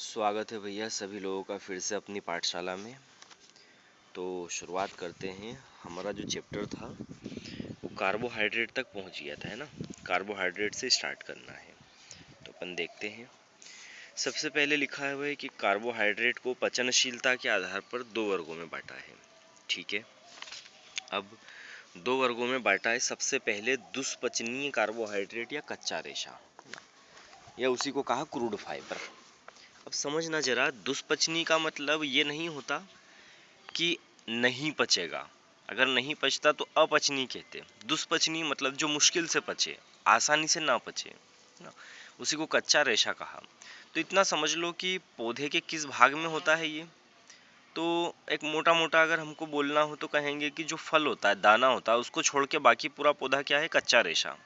स्वागत है भैया सभी लोगों का फिर से अपनी पाठशाला में। तो शुरुआत करते हैं। हमारा जो चैप्टर था वो कार्बोहाइड्रेट तक पहुंच गया था, है ना। कार्बोहाइड्रेट से स्टार्ट करना है। तो अपन देखते हैं। सबसे पहले लिखा हुआ है कि कार्बोहाइड्रेट को पचनशीलता के आधार पर दो वर्गों में बांटा है। ठीक है, अब दो वर्गों में बांटा है। सबसे पहले दुष्पचनीय कार्बोहाइड्रेट या कच्चा रेशा, या उसी को कहा क्रूड फाइबर। अब समझना जरा, दुष्पचनी का मतलब ये नहीं होता कि नहीं पचेगा। अगर नहीं पचता तो अपचनी कहते। दुष्पचनी मतलब जो मुश्किल से पचे, आसानी से ना पचे ना, उसी को कच्चा रेशा कहा। तो इतना समझ लो कि पौधे के किस भाग में होता है ये। तो एक मोटा मोटा अगर हमको बोलना हो तो कहेंगे कि जो फल होता है, दाना होता है, उसको छोड़ के बाकी पूरा पौधा क्या है, कच्चा रेशा।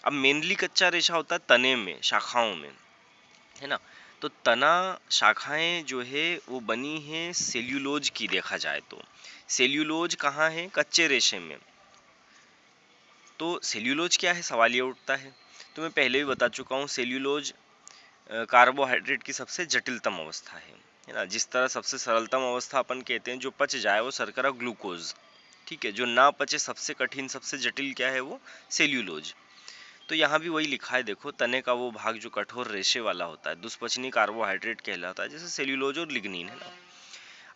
अब मेनली कच्चा रेशा होता है तने में, शाखाओं में, है ना। तो तना शाखाएं जो है वो बनी है सेल्यूलोज की। देखा जाए तो सेल्यूलोज कहाँ है, कच्चे रेशे में। तो सेल्यूलोज क्या है, सवाल ये उठता है। तो मैं पहले भी बता चुका हूँ, सेल्यूलोज कार्बोहाइड्रेट की सबसे जटिलतम अवस्था है ना। जिस तरह सबसे सरलतम अवस्था अपन कहते हैं जो पच जाए वो शर्करा ग्लूकोज, ठीक है। जो ना पचे सबसे कठिन सबसे जटिल क्या है, वो सेल्यूलोज। तो यहाँ भी वही लिखा है, देखो, तने का वो भाग जो कठोर रेशे वाला होता है दुष्पचनी कार्बोहाइड्रेट कहलाता है, जैसे सेल्यूलोज और लिग्निन, है ना।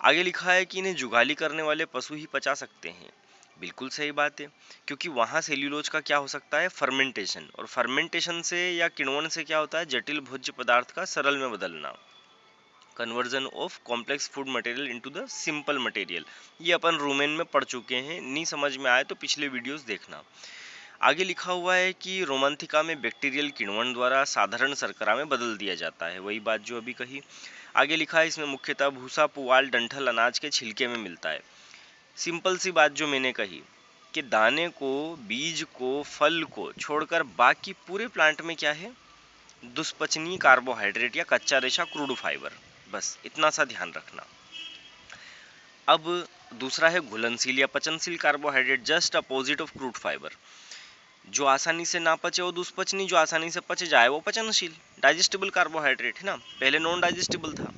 आगे लिखा है कि इन्हें जुगाली करने वाले पशु ही पचा सकते हैं। बिल्कुल सही बात है, क्योंकि वहाँ सेल्यूलोज का क्या हो सकता है, फर्मेंटेशन। और फर्मेंटेशन से या किण्वन से क्या होता है, जटिल भोज्य पदार्थ का सरल में बदलना, conversion of complex food material into the simple material. ये अपन रूमेन में पढ़ चुके हैं, नहीं समझ में आए तो पिछले वीडियोस देखना। आगे लिखा हुआ है कि रोमांथिका में बैक्टीरियल किण्वन द्वारा साधारण शर्करा में बदल दिया जाता है, वही बात जो अभी कही। आगे लिखा है इसमें मुख्यतः भूसा, पुआल, डंठल अनाज के छिलके में मिलता है। सिंपल सी बात जो मैंने कही कि दाने को, बीज को, फल को छोड़कर बाकी पूरे प्लांट में क्या है, दुष्पचनीय कार्बोहाइड्रेट या कच्चा रेशा क्रूड फाइबर। बस इतना सा ध्यान रखना। अब दूसरा है घुलनशील या पचनशील carbohydrate, just opposite of crude fibre. जो आसानी से ना पचे वो दुष्पचनी, जो आसानी से पच जाए वो पचनशील, डाइजेस्टिबल कार्बोहाइड्रेट, है ना। पहले नॉन डाइजेस्टिबल था,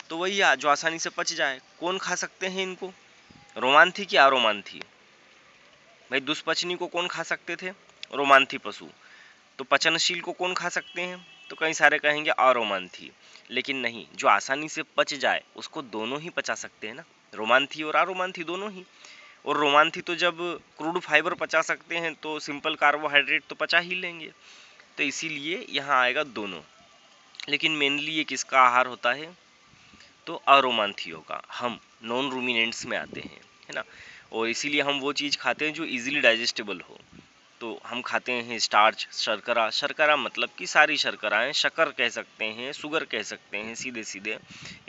तो वही जो आसानी से पच जाए। कौन खा सकते हैं इनको, रोमांथी की आरोमांथी। भाई दुष्पचनी को कौन खा सकते थे, रोमांथी पशु। तो पचनशील को कौन खा सकते हैं, तो कई सारे कहेंगे आरोमांथी। लेकिन नहीं, जो आसानी से पच जाए उसको दोनों ही पचा सकते हैं ना, रोमांथी और आरोमांथी दोनों ही। और रोमांथी तो जब क्रूड फाइबर पचा सकते हैं तो सिंपल कार्बोहाइड्रेट तो पचा ही लेंगे। तो इसीलिए यहाँ आएगा दोनों। लेकिन मेनली ये किसका आहार होता है, तो अरोमांथियों का। हम नॉन रूमिनेंट्स में आते हैं, है ना। और इसीलिए हम वो चीज़ खाते हैं जो इजीली डाइजेस्टेबल हो। तो हम खाते हैं स्टार्च, शर्करा। शर्करा मतलब कि सारी शर्कराएं, शक्कर कह सकते हैं, शुगर कह सकते हैं सीधे सीधे,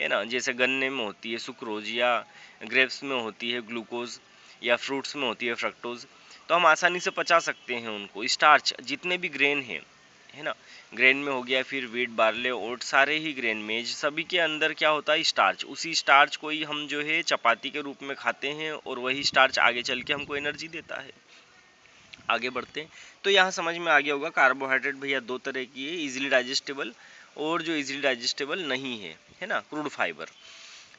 है ना। जैसे गन्ने में होती है सुक्रोज, या ग्रेप्स में होती है ग्लूकोज, या फ्रूट्स में होती है फ्रक्टोज। तो हम आसानी से पचा सकते हैं उनको। स्टार्च जितने भी ग्रेन हैं, है ना, ग्रेन में हो गया, फिर वीट, बार्ले, ओट, सारे ही ग्रेन में सभी के अंदर क्या होता है, स्टार्च। उसी स्टार्च को ही हम जो है चपाती के रूप में खाते हैं, और वही स्टार्च आगे चल के हमको एनर्जी देता है। आगे बढ़ते हैं। तो यहाँ समझ में आ गया होगा कार्बोहाइड्रेट भैया दो तरह की है, इजीली डाइजेस्टेबल और जो इजीली डाइजेस्टेबल नहीं है ना, क्रूड फाइबर।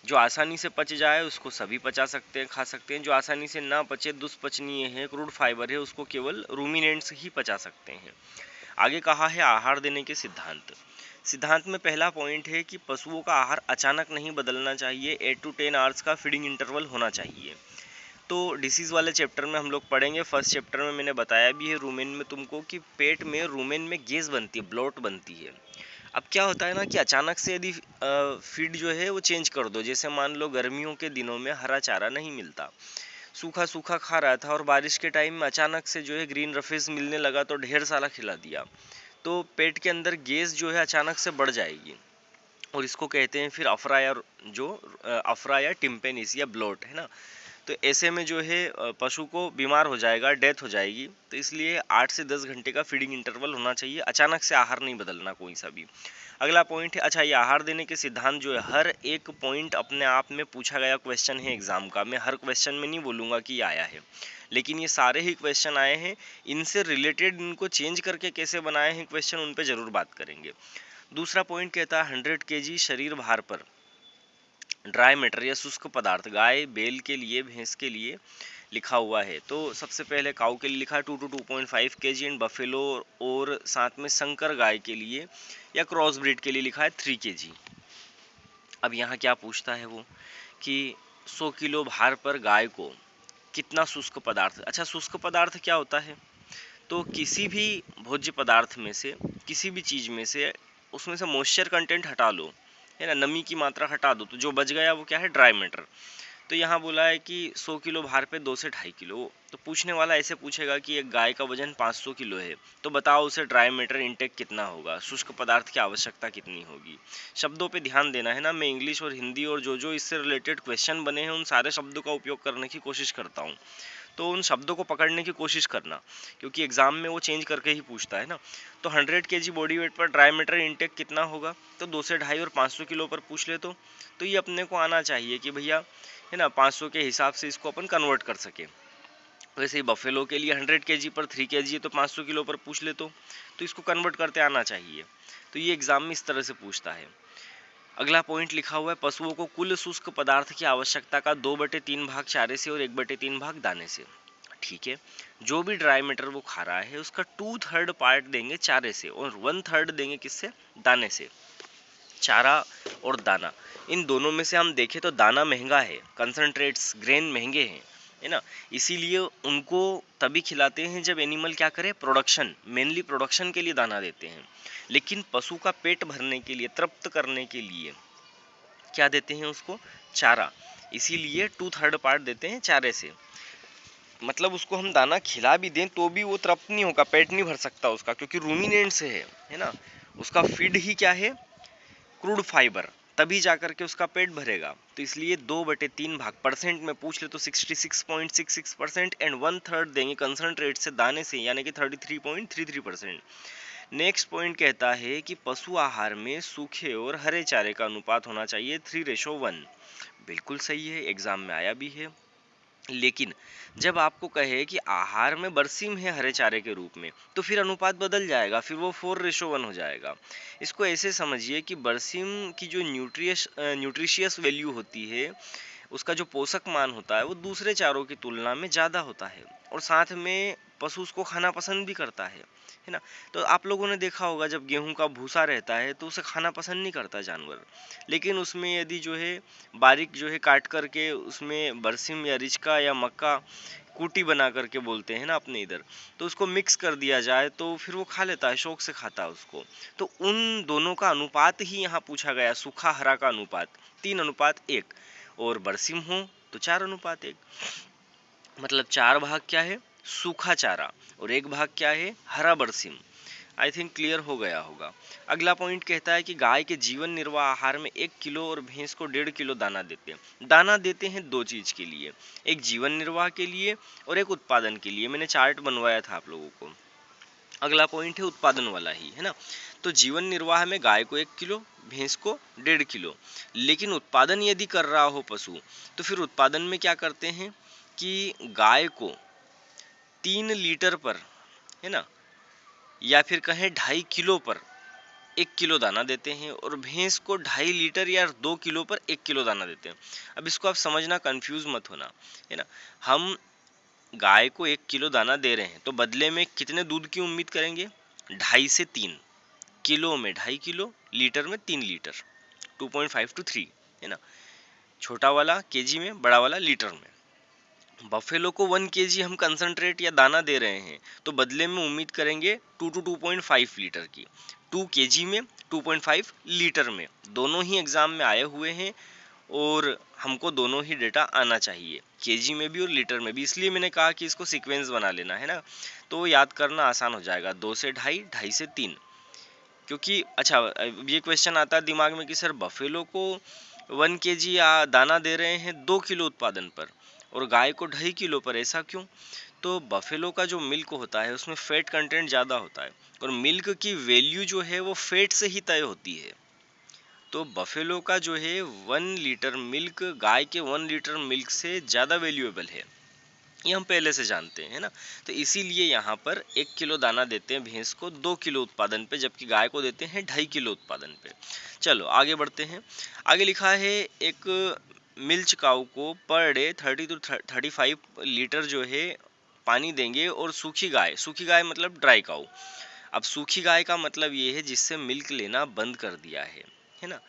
जो आसानी से पच जाए उसको सभी पचा सकते हैं, खा सकते हैं। जो आसानी से ना पचे, दुष्पचनीय है, क्रूड फाइबर है, उसको केवल रूमिनेंट्स ही पचा सकते हैं। आगे कहा है आहार देने के सिद्धांत। सिद्धांत में पहला पॉइंट है कि पशुओं का आहार अचानक नहीं बदलना चाहिए, 8 to 10 आवर्स का फीडिंग इंटरवल होना चाहिए। तो डिसीज़ वाले चैप्टर में हम लोग पढ़ेंगे। फर्स्ट चैप्टर में मैंने बताया भी है रूमेन में तुमको कि पेट में, रूमेन में गैस बनती है, ब्लोट बनती है। अब क्या होता है ना कि अचानक से यदि फीड जो है वो चेंज कर दो, जैसे मान लो गर्मियों के दिनों में हरा चारा नहीं मिलता, सूखा सूखा खा रहा था, और बारिश के टाइम में अचानक से जो है ग्रीन रफेज मिलने लगा तो ढेर सारा खिला दिया, तो पेट के अंदर गैस जो है अचानक से बढ़ जाएगी। और इसको कहते हैं फिर अफरा, या जो अफरा या टिम्पेनिस या ब्लोट, है ना। तो ऐसे में जो है पशु को बीमार हो जाएगा, डेथ हो जाएगी। तो इसलिए 8 से 10 घंटे का फीडिंग इंटरवल होना चाहिए, अचानक से आहार नहीं बदलना कोई सा भी। अगला पॉइंट है, अच्छा, ये आहार देने के सिद्धांत जो है, हर एक पॉइंट अपने आप में पूछा गया क्वेश्चन है एग्जाम का। मैं हर क्वेश्चन में नहीं बोलूँगा कि ये आया है, लेकिन ये सारे ही क्वेश्चन आए हैं। इनसे रिलेटेड इनको चेंज करके कैसे बनाए हैं क्वेश्चन, उन पर ज़रूर बात करेंगे। दूसरा पॉइंट कहता है 100 kg शरीर भार पर ड्राई मैटर या शुष्क पदार्थ गाय बैल के लिए भैंस के लिए लिखा हुआ है। तो सबसे पहले काऊ के लिए लिखा है 2 to 2.5 kg एंड बफेलो और साथ में संकर गाय के लिए या क्रॉस ब्रीड के लिए लिखा है 3 kg। अब यहाँ क्या पूछता है वो कि 100 किलो भार पर गाय को कितना शुष्क पदार्थ, अच्छा शुष्क पदार्थ क्या होता है, तो किसी भी भोज्य पदार्थ में से किसी भी चीज़ में से उसमें से मॉइस्चर कंटेंट हटा लो, है ना, नमी की मात्रा हटा दो, तो जो बच गया वो क्या है, ड्राई मैटर। तो यहाँ बोला है कि 100 किलो भार पे 2 से 2.5 किलो, तो पूछने वाला ऐसे पूछेगा कि एक गाय का वजन 500 किलो है, तो बताओ उसे ड्राई मैटर इंटेक कितना होगा, शुष्क पदार्थ की आवश्यकता कितनी होगी। शब्दों पे ध्यान देना है ना, मैं इंग्लिश और हिंदी और जो इससे रिलेटेड क्वेश्चन बने हैं उन सारे शब्दों का उपयोग करने की कोशिश करता हूँ, तो उन शब्दों को पकड़ने की कोशिश करना, क्योंकि एग्जाम में वो चेंज करके ही पूछता है ना। तो 100 kg बॉडी वेट पर ड्राई मैटर इंटेक कितना होगा, तो 2 से 2.5 और 500 किलो पर पूछ ले तो ये अपने को आना चाहिए कि भैया, है ना, 500 के हिसाब से इसको अपन कन्वर्ट कर सके। वैसे ही बफेलो के लिए 100 kg पर 3 kg है, तो 500 किलो पर पूछ ले तो इसको कन्वर्ट करते आना चाहिए। तो ये एग्जाम में इस तरह से पूछता है। अगला पॉइंट लिखा हुआ है पशुओं को कुल शुष्क पदार्थ की आवश्यकता का 2/3 भाग चारे से और 1/3 भाग दाने से। ठीक है, जो भी ड्राई मैटर वो खा रहा है उसका 2/3 पार्ट देंगे चारे से और 1/3 देंगे किससे, दाने से। चारा और दाना, इन दोनों में से हम देखें तो दाना महंगा है, कंसंट्रेट्स ग्रेन महंगे हैं, है ना, इसीलिए उनको तभी खिलाते हैं जब एनिमल क्या करे, प्रोडक्शन, मेनली प्रोडक्शन के लिए दाना देते हैं। लेकिन पशु का पेट भरने के लिए, तृप्त करने के लिए क्या देते हैं उसको, चारा, इसीलिए 2/3 पार्ट देते हैं चारे से। मतलब उसको हम दाना खिला भी दें तो भी वो तृप्त नहीं होगा, पेट नहीं भर सकता उसका, क्योंकि रूमिनेंट से है ना, उसका फीड ही क्या है, क्रूड फाइबर, तभी जाकर के उसका पेट भरेगा। तो इसलिए 2/3 भाग, परसेंट में पूछ ले तो 66.66% एंड 1/3 देंगे कंसंट्रेट से, दाने से, यानी कि 33.33%। नेक्स्ट पॉइंट कहता है कि पशु आहार में सूखे और हरे चारे का अनुपात होना चाहिए 3:1। बिल्कुल सही है, एग्जाम में आया भी है। लेकिन जब आपको कहे कि आहार में बरसीम है हरे चारे के रूप में, तो फिर अनुपात बदल जाएगा, फिर वो 4:1 हो जाएगा। इसको ऐसे समझिए कि बरसीम की जो न्यूट्रिशियस वैल्यू होती है, उसका जो पोषक मान होता है वो दूसरे चारों की तुलना में ज़्यादा होता है, और साथ में पशु उसको खाना पसंद भी करता है ना। तो आप लोगों ने देखा होगा जब गेहूं का भूसा रहता है तो उसे खाना पसंद नहीं करता जानवर, लेकिन उसमें यदि जो है बारीक जो है काट करके उसमें बरसिम या रिचका या मक्का कूटी बना करके बोलते हैं ना अपने इधर, तो उसको मिक्स कर दिया जाए तो फिर वो खा लेता है, शौक से खाता है उसको। तो उन दोनों का अनुपात ही यहाँ पूछा गया, सूखा हरा का अनुपात 3:1, और बरसिम हो तो 4:1। मतलब 4 भाग क्या है, सूखा चारा, और 1 भाग क्या है, हरा बरसिम। आई थिंक क्लियर हो गया होगा। अगला पॉइंट कहता है कि गाय के जीवन निर्वाह आहार में 1 किलो और भैंस को 1.5 किलो दाना देते हैं। दाना देते हैं 2 चीज के लिए, एक जीवन निर्वाह के लिए और एक उत्पादन के लिए। मैंने चार्ट बनवाया था आप लोगों को। अगला पॉइंट है उत्पादन वाला ही, है ना। तो जीवन निर्वाह में गाय को 1 किलो, भैंस को 1.5 किलो। लेकिन उत्पादन यदि कर रहा हो पशु, तो फिर उत्पादन में क्या करते हैं कि गाय को 3 लीटर पर, है ना, या फिर कहें 2.5 किलो पर 1 किलो दाना देते हैं, और भैंस को 2.5 लीटर या 2 किलो पर 1 किलो दाना देते हैं। अब इसको आप समझना, कंफ्यूज मत होना, है ना। हम गाय को 1 किलो दाना दे रहे हैं तो बदले में कितने दूध की उम्मीद करेंगे, 2.5 से 3 किलो में 2.5 किलो, लीटर में 3 लीटर, 2.5 to 3, है ना। छोटा वाला केजी में, बड़ा वाला लीटर में। बफेलो को 1 kg हम कंसंट्रेट या दाना दे रहे हैं तो बदले में उम्मीद करेंगे 2 to 2.5 लीटर की। 2 kg में, 2.5 लीटर में, दोनों ही एग्जाम में आए हुए हैं और हमको दोनों ही डेटा आना चाहिए, केजी में भी और लीटर में भी। इसलिए मैंने कहा कि इसको सीक्वेंस बना लेना, है ना, तो याद करना आसान हो जाएगा। 2 से 2.5, 2.5 से 3, क्योंकि अच्छा ये क्वेश्चन आता है दिमाग में कि सर बफेलो को 1 kg या दाना दे रहे हैं 2 किलो उत्पादन पर और गाय को 2.5 किलो पर, ऐसा क्यों? तो बफेलो का जो मिल्क होता है उसमें फैट कंटेंट ज़्यादा होता है, और मिल्क की वैल्यू जो है वो फैट से ही तय होती है। तो बफेलो का जो है 1 लीटर मिल्क गाय के 1 लीटर मिल्क से ज़्यादा वैल्यूएबल है। ये हम पहले से जानते हैं, है ना। तो इसीलिए यहाँ पर 1 किलो दाना देते हैं भैंस को 2 किलो उत्पादन पे, जबकि गाय को देते हैं 2.5 किलो उत्पादन पे। चलो आगे बढ़ते हैं। आगे लिखा है एक मिल्च काऊ को पर डे 30 to 35 लीटर जो है पानी देंगे, और सूखी गाय मतलब ड्राई काऊ। अब सूखी गाय का मतलब ये है जिससे मिल्क लेना बंद कर दिया है ना।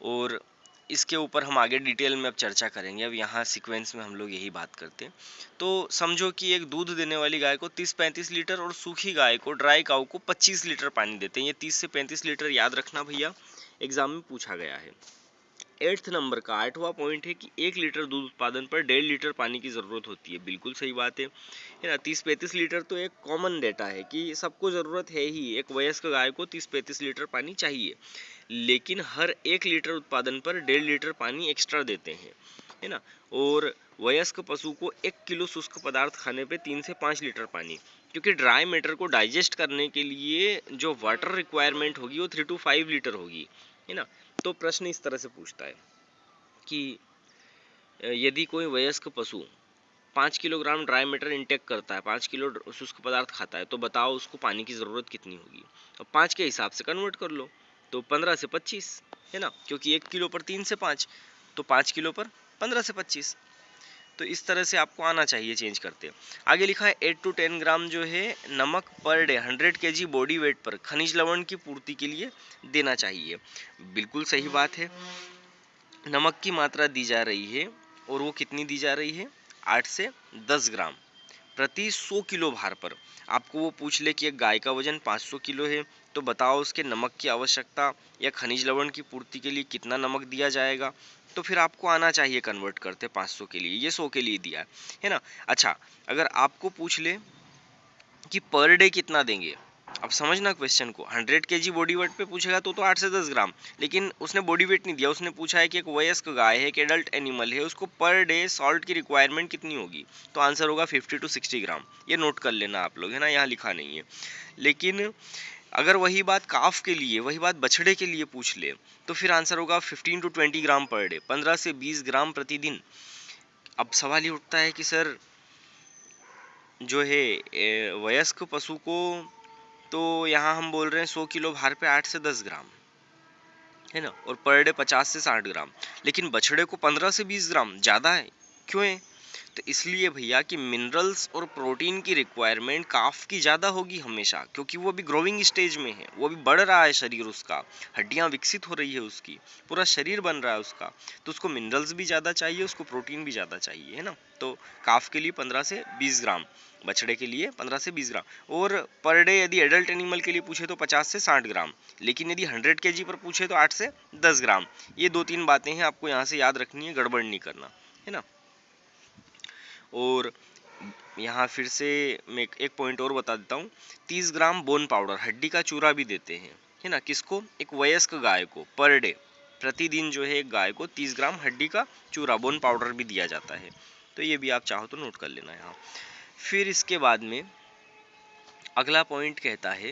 और इसके ऊपर हम आगे डिटेल में अब चर्चा करेंगे। अब यहाँ सीक्वेंस में हम लोग यही बात करते हैं। तो समझो कि एक दूध देने वाली गाय को 30-35 लीटर और सूखी गाय को, ड्राई काऊ को 25 लीटर पानी देते हैं। ये 30 से 35 लीटर याद रखना भैया, एग्जाम में पूछा गया है। 8th नंबर का 8वां पॉइंट है कि 1 लीटर दूध उत्पादन पर 1.5 लीटर पानी की ज़रूरत होती है। बिल्कुल सही बात है ना। 30-35 लीटर तो एक कॉमन डेटा है कि सबको ज़रूरत है ही, एक वयस्क गाय को 30-35 लीटर पानी चाहिए। लेकिन हर 1 लीटर उत्पादन पर 1.5 लीटर पानी एक्स्ट्रा देते हैं, है ना। और वयस्क पशु को 1 किलो शुष्क पदार्थ खाने पे 3 से 5 लीटर पानी, क्योंकि ड्राई मैटर को डाइजेस्ट करने के लिए जो वाटर रिक्वायरमेंट होगी वो 3 to 5 लीटर होगी, है ना। तो प्रश्न इस तरह से पूछता है कि यदि कोई वयस्क पशु 5 किलोग्राम ड्राई मैटर इंटेक करता है, 5 किलो शुष्क पदार्थ खाता है, तो बताओ उसको पानी की ज़रूरत कितनी होगी। अब 5 के हिसाब से कन्वर्ट कर लो, तो 15 से 25, है ना, क्योंकि 1 किलो पर 3 से 5, तो 5 किलो पर 15 से 25। तो इस तरह से आपको आना चाहिए चेंज करते। आगे लिखा है 8 to 10 ग्राम जो है नमक per day 100 kg body weight पर खनिज लवण की पूर्ति के लिए देना चाहिए। बिल्कुल सही बात है। नमक की मात्रा दी जा रही है, और वो कितनी दी जा रही है, 8 से 10 ग्राम प्रति 100 किलो भार पर। आपको वो पूछ ले कि एक गाय का वजन 500 किलो है, तो बताओ उसके नमक की आवश्यकता या खनिज लवण की पूर्ति के लिए कितना नमक दिया जाएगा। तो फिर आपको आना चाहिए कन्वर्ट करते 500 के लिए, ये 100 के लिए दिया है ना। अच्छा, अगर आपको पूछ ले कि पर डे कितना देंगे, अब समझना क्वेश्चन को। 100 kg बॉडी वेट पे पूछेगा तो 8 से 10 ग्राम, लेकिन उसने बॉडी वेट नहीं दिया, उसने पूछा है कि एक वयस्क गाय है, एक एडल्ट एनिमल है, उसको पर डे सॉल्ट की रिक्वायरमेंट कितनी होगी, तो आंसर होगा 50 to 60 ग्राम। ये नोट कर लेना आप लोग, है ना, यहाँ लिखा नहीं है। लेकिन अगर वही बात काफ के लिए, वही बात बछड़े के लिए पूछ ले, तो फिर आंसर होगा 15 to 20 ग्राम पर डे, 15 से 20 ग्राम प्रतिदिन। अब सवाल ये उठता है कि सर जो है वयस्क पशु को, तो यहाँ हम बोल रहे हैं 100 किलो भार पे 8 से 10 ग्राम, है ना, और पर डे 50 से 60 ग्राम। लेकिन बछड़े को 15 से 20 ग्राम ज़्यादा है, क्यों है, तो इसलिए भैया कि मिनरल्स और प्रोटीन की रिक्वायरमेंट काफ की ज़्यादा होगी हमेशा, क्योंकि वो अभी ग्रोइंग स्टेज में है, वो अभी बढ़ रहा है शरीर उसका, हड्डियाँ विकसित हो रही है उसकी, पूरा शरीर बन रहा है उसका, तो उसको मिनरल्स भी ज़्यादा चाहिए, उसको प्रोटीन भी ज़्यादा चाहिए, है ना। तो काफ के लिए 15 से 20 ग्राम, बछड़े के लिए 15 से 20 ग्राम। और पर डे यदि एडल्ट एनिमल के लिए पूछे तो 50 से 60 ग्राम, लेकिन यदि 100 kg पर पूछे तो 8 से 10 ग्राम। ये 2-3 बातें हैं आपको यहाँ से याद रखनी है, गड़बड़ नहीं करना, है ना। और यहाँ फिर से मैं एक पॉइंट और बता देता हूँ, 30 ग्राम बोन पाउडर, हड्डी का चूरा भी देते हैं, है ना, किसको, एक वयस्क गाय को पर डे, प्रतिदिन जो है एक गाय को 30 ग्राम हड्डी का चूरा, बोन पाउडर भी दिया जाता है। तो ये भी आप चाहो तो नोट कर लेना यहाँ। फिर इसके बाद में अगला पॉइंट कहता है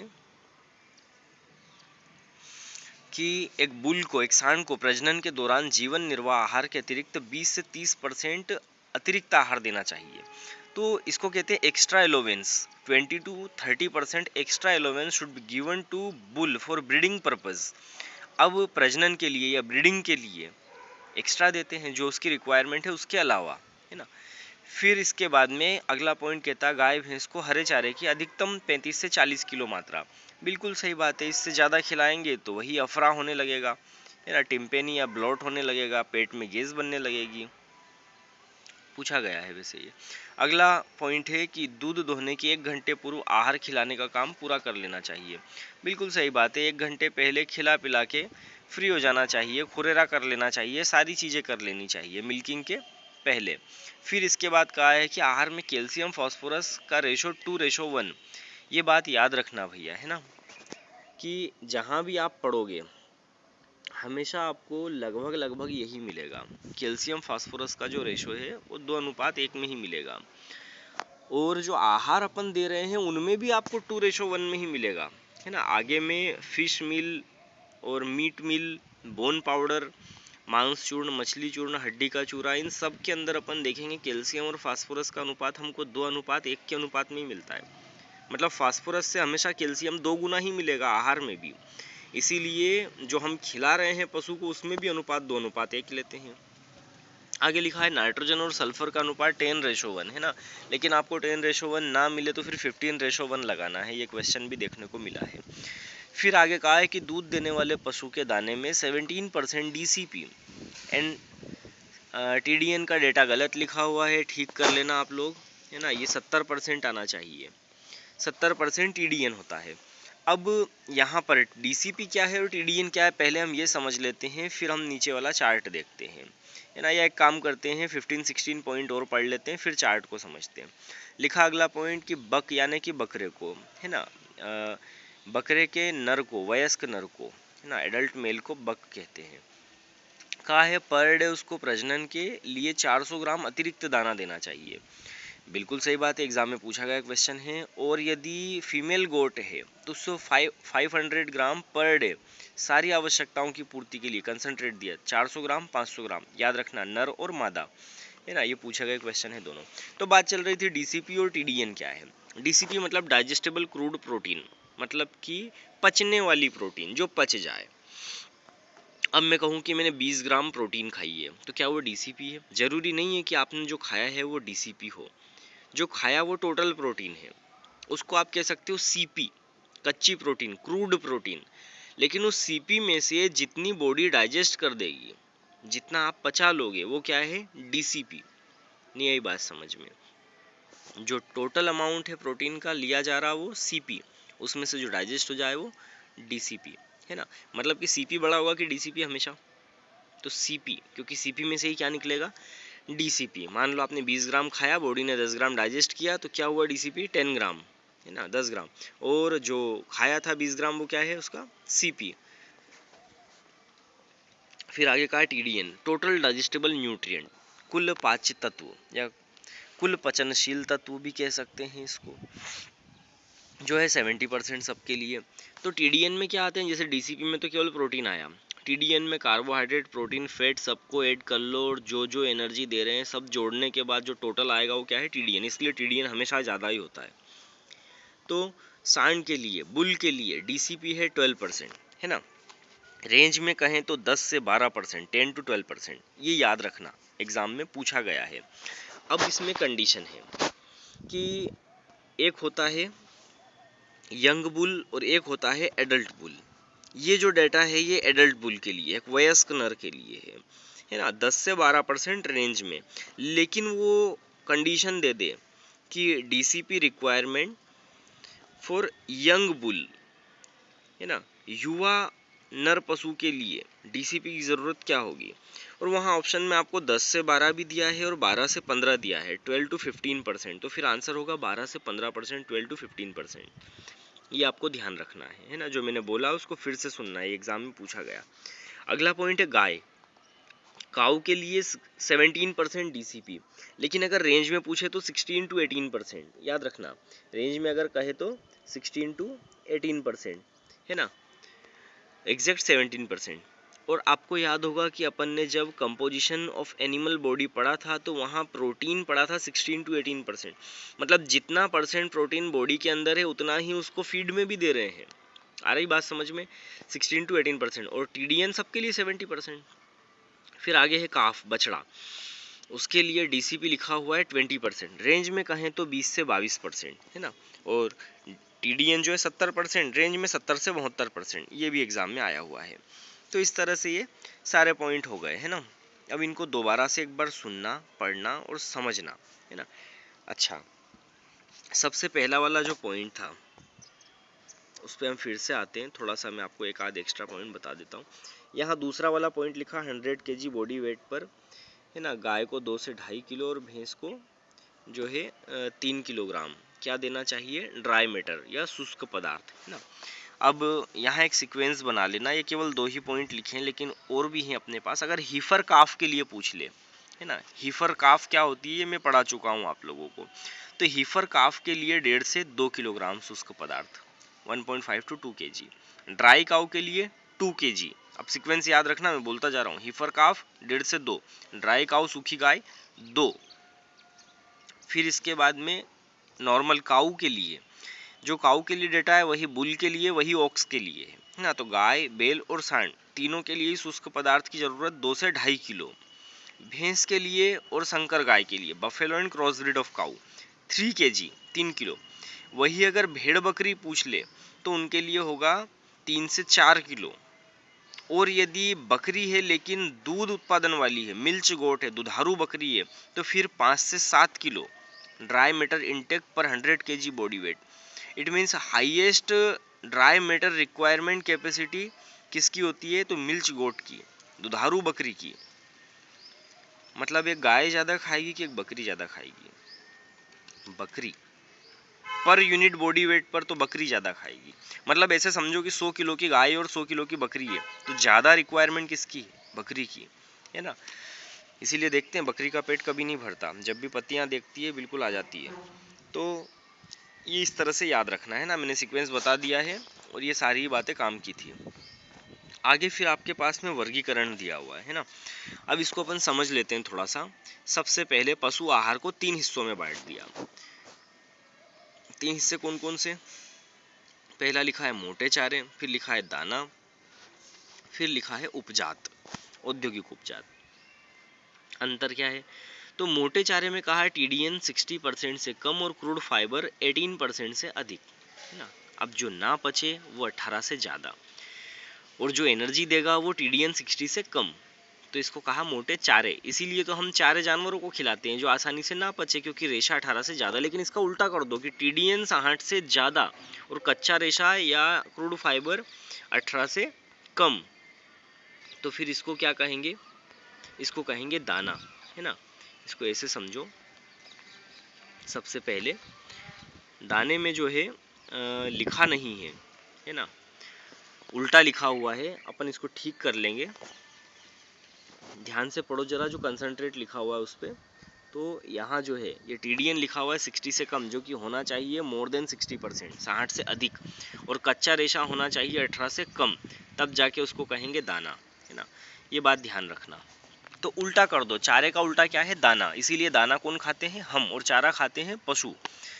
कि एक बुल को, एक सांड को प्रजनन के दौरान जीवन निर्वाह आहार के अतिरिक्त 20 से 30% अतिरिक्त आहार देना चाहिए। तो इसको कहते हैं extra allowance. 20 to 30% extra allowance should be given to bull for breeding purpose. अब प्रजनन के लिए या ब्रीडिंग के लिए एक्स्ट्रा देते हैं, जो उसकी रिक्वायरमेंट है उसके अलावा, है ना। फिर इसके बाद में अगला पॉइंट कहता है गाय भैंस को हरे चारे की अधिकतम 35 से 40 किलो मात्रा। बिल्कुल सही बात है, इससे ज़्यादा खिलाएंगे तो वही अफरा होने लगेगा, है ना, टिम्पेनी या ब्लॉट होने लगेगा, पेट में गैस बनने लगेगी, पूछा गया है वैसे ये। अगला पॉइंट है कि दूध दोहने के 1 घंटे पूर्व आहार खिलाने का काम पूरा कर लेना चाहिए। बिल्कुल सही बात है, 1 घंटे पहले खिला पिला के फ्री हो जाना चाहिए, खुरेरा कर लेना चाहिए, सारी चीज़ें कर लेनी चाहिए मिल्किंग के पहले। फिर इसके बाद कहा है कि आहार में कैल्शियम फास्फोरस का रेशो 2:1। ये बात याद रखना भैया, है ना, कि जहाँ भी आप पढ़ोगे हमेशा आपको लगभग यही मिलेगा, कैल्शियम फास्फोरस का जो रेशो है वो 2:1 में ही मिलेगा। और जो आहार अपन दे रहे हैं उनमें भी आपको 2:1 में ही मिलेगा, है ना। आगे में फिश मील और मीट मील, बोन पाउडर, मांस चूर्ण, मछली चूर्ण, हड्डी का चूरा, इन सब के अंदर अपन देखेंगे कैल्शियम और फास्फोरस का अनुपात हमको 2:1 के अनुपात में ही मिलता है। मतलब फास्फोरस से हमेशा कैल्शियम 2 गुना ही मिलेगा आहार में भी, इसीलिए जो हम खिला रहे हैं पशु को उसमें भी अनुपात 2:1 लेते हैं। आगे लिखा है नाइट्रोजन और सल्फर का अनुपात 10:1 है ना, लेकिन आपको 10:1 ना मिले तो फिर 15:1 लगाना है, ये क्वेश्चन भी देखने को मिला है। फिर आगे कहा है कि दूध देने वाले पशु के दाने में 17% DCP एंड TDN का डेटा गलत लिखा हुआ है, ठीक कर लेना आप लोग, है ना। ये 70% आना चाहिए, 70% TDN होता है। अब यहाँ पर DCP क्या है और TDN क्या है पहले हम ये समझ लेते हैं, फिर हम नीचे वाला चार्ट देखते हैं, है ना। या एक काम करते हैं 15-16 पॉइंट और पढ़ लेते हैं, फिर चार्ट को समझते हैं। लिखा अगला पॉइंट कि बक यानी कि बकरे को, है ना, बकरे के नर को, वयस्क नर को, है ना, एडल्ट मेल को बक कहते हैं। कहा है पर डे उसको प्रजनन के लिए 400 ग्राम अतिरिक्त दाना देना चाहिए। बिल्कुल सही बात है, एग्जाम में पूछा गया क्वेश्चन है। और यदि फीमेल गोट है तो उसको 500 ग्राम पर डे सारी आवश्यकताओं की पूर्ति के लिए कंसंट्रेट दिया, 400 ग्राम 500 ग्राम, याद रखना नर और मादा, है ना। ये पूछा गया क्वेश्चन है दोनों। तो बात चल रही थी DCP और TDN क्या है। DCP मतलब डाइजेस्टेबल क्रूड प्रोटीन, मतलब कि पचने वाली प्रोटीन, जो पच जाए। अब मैं कहूँ कि मैंने 20 ग्राम प्रोटीन खाई है, तो क्या वो DCP है? जरूरी नहीं है कि आपने जो खाया है वो DCP हो। जो खाया वो टोटल प्रोटीन है, उसको आप कह सकते हो CP, कच्ची प्रोटीन, क्रूड प्रोटीन। लेकिन उस CP में से जितनी बॉडी डाइजेस्ट कर देगी, जितना आप पचा लोगे, वो क्या है? DCP। नहीं आई बात समझ में? जो टोटल अमाउंट है प्रोटीन का लिया जा रहा वो CP, उसमें से जो डाइजेस्ट हो जाए वो DCP, है ना। मतलब कि CP बड़ा होगा कि DCP हमेशा? तो CP, क्योंकि CP में से ही क्या निकलेगा? DCP। मान लो आपने 20 ग्राम खाया, बॉडी ने 10 ग्राम डाइजेस्ट किया, तो क्या हुआ? DCP 10 ग्राम, है ना, 10 ग्राम। और जो खाया था 20 ग्राम, वो क्या है उसका? CP। फिर आगे कहा TDN, टोटल डाइजेस्टेबल न्यूट्रिएंट, कुल पाच्य तत्व या कुल पचनशील तत्व भी कह सकते हैं इसको, जो है 70% सबके लिए। तो TDN में क्या आते हैं? जैसे DCP में तो केवल प्रोटीन आया, TDN में कार्बोहाइड्रेट, प्रोटीन, फैट सबको ऐड कर लो और जो जो एनर्जी दे रहे हैं सब जोड़ने के बाद जो टोटल आएगा वो क्या है? TDN। इसलिए TDN हमेशा ज़्यादा ही होता है। तो सांड के लिए, बुल के लिए DCP है 12%, है ना। रेंज में कहें तो 10 से 12%, 10 to 12%, ये याद रखना, एग्जाम में पूछा गया है। अब इसमें कंडीशन है कि एक होता है यंग बुल और एक होता है एडल्ट बुल। ये जो डेटा है ये एडल्ट बुल के लिए, एक वयस्क नर के लिए है ना, 10 से 12% रेंज में। लेकिन वो कंडीशन दे दे कि DCP requirement for young bull, है ना, युवा नर पशु के लिए DCP की ज़रूरत क्या होगी। और वहाँ ऑप्शन में आपको 10 से 12 भी दिया है और 12 से 15 दिया है, 12 to 15%। तो फिर आंसर होगा 12 से 15%, 12 to 15%। ये आपको ध्यान रखना है ना। जो मैंने बोला उसको फिर से सुनना है, एग्जाम में पूछा गया। अगला पॉइंट है गाय, काऊ के लिए 17% DCP, लेकिन अगर रेंज में पूछे तो 16 to 18%। याद रखना, रेंज में अगर कहे तो 16 to 18%, है ना, एग्जैक्ट 17%। और आपको याद होगा कि अपन ने जब कंपोजिशन ऑफ एनिमल बॉडी पढ़ा था तो वहाँ प्रोटीन पढ़ा था 16 to 18%। मतलब जितना परसेंट प्रोटीन बॉडी के अंदर है उतना ही उसको फीड में भी दे रहे हैं। आ रही बात समझ में? 16 to 18%। और TDN सबके लिए 70%। फिर आगे है काफ, बछड़ा, उसके लिए DCP लिखा हुआ है 20%, रेंज में कहें तो 20 से 22%, है ना। और TDN जो है 70%, रेंज में 70 से 72%। ये भी एग्जाम में आया हुआ है। तो इस तरह से ये सारे पॉइंट हो गए, है ना। अब इनको दोबारा से एक बार सुनना, पढ़ना और समझना, है ना। अच्छा, सबसे पहला वाला जो पॉइंट था उस पर हम फिर से आते हैं। थोड़ा सा मैं आपको एक आध एक्स्ट्रा पॉइंट बता देता हूँ। यहाँ दूसरा वाला पॉइंट लिखा 100 kg बॉडी वेट पर, है ना, गाय को 2 से 2.5 किलो और भैंस को जो है 3 किलोग्राम क्या देना चाहिए? ड्राई मैटर या शुष्क पदार्थ, है ना। अब यहाँ एक सीक्वेंस बना लेना, ये केवल 2 ही पॉइंट लिखे हैं लेकिन और भी हैं अपने पास। अगर हीफर काफ के लिए पूछ ले, है ना, हीफर काफ क्या होती है ये मैं पढ़ा चुका हूँ आप लोगों को। तो हीफर काफ के लिए 1.5 से 2 किलोग्राम शुष्क पदार्थ, 1.5 to 2 kg। ड्राई काउ के लिए 2 kg, अब सीक्वेंस याद रखना, मैं बोलता जा रहा हूँ। हीफर काफ 1.5 से 2, ड्राई काऊ सूखी गाय 2, फिर इसके बाद में नॉर्मल काऊ के लिए, जो काऊ के लिए डेटा है वही बुल के लिए, वही ऑक्स के लिए है ना। तो गाय, बैल और सांड तीनों के लिए शुष्क पदार्थ की जरूरत 2 से 2.5 किलो। भैंस के लिए और संकर गाय के लिए, buffalo and cross breed of cow 3 kg 3 kilo. वही अगर भेड़ बकरी पूछ ले तो उनके लिए होगा 3 से 4 किलो। और यदि बकरी है लेकिन दूध उत्पादन वाली है, मिल्च गोट है, दुधारू बकरी है, तो फिर 5 से 7 किलो ड्राई मैटर इनटेक पर 100 kg body weight. It means highest dry matter requirement capacity किसकी होती है, तो मिल्च गोट की, दुधारू बकरी की। मतलब एक गाय ज़्यादा खाएगी कि एक बकरी ज़्यादा खाएगी? बकरी। पर यूनिट बॉडी वेट पर तो बकरी ज़्यादा खाएगी। मतलब ऐसे समझो कि 100 किलो की गाय और 100 किलो की बकरी है, तो ज़्यादा रिक्वायरमेंट किसकी है? बकरी की, है ना। इसीलिए देखते हैं बकरी का पेट कभी नहीं भरता, जब भी पत्तियाँ देखती है बिल्कुल आ जाती है। तो ये इस तरह से याद रखना है ना, मैंने सीक्वेंस बता दिया है और ये सारी बातें काम की थी। आगे फिर आपके पास में वर्गीकरण दिया हुआ है ना। अब इसको अपन समझ लेते हैं थोड़ा सा। सबसे पहले पशु आहार को 3 हिस्सों में बांट दिया। 3 हिस्से कौन कौन से? पहला लिखा है मोटे चारे, फिर लिखा है दाना, फिर लिखा है उपजात, औद्योगिक उपजात। अंतर क्या है? तो मोटे चारे में कहा है TDN 60% से कम और क्रूड फाइबर 18% से अधिक, है ना। अब जो ना पचे वो 18 से ज़्यादा, और जो एनर्जी देगा वो TDN 60 से कम। तो इसको कहा मोटे चारे। इसीलिए तो हम चारे जानवरों को खिलाते हैं जो आसानी से ना पचे, क्योंकि रेशा 18 से ज़्यादा। लेकिन इसका उल्टा कर दो कि TDN 60 से ज़्यादा और कच्चा रेशा या क्रूड फाइबर 18 से कम, तो फिर इसको क्या कहेंगे? इसको कहेंगे दाना, है ना। इसको ऐसे समझो, सबसे पहले दाने में जो है लिखा नहीं है, है ना, उल्टा लिखा हुआ है। अपन इसको ठीक कर लेंगे, ध्यान से पढ़ो जरा, जो कंसंट्रेट लिखा हुआ है उस पर। तो यहाँ जो है ये TDN लिखा हुआ है 60 से कम, जो कि होना चाहिए मोर देन 60%, 60 से अधिक, और कच्चा रेशा होना चाहिए 18 से कम, तब जाके उसको कहेंगे दाना, है ना। ये बात ध्यान रखना। तो उल्टा कर दो, चारे का उल्टा क्या है? दाना। इसीलिए दाना कौन खाते हैं? हम, और चारा खाते हैं पशु,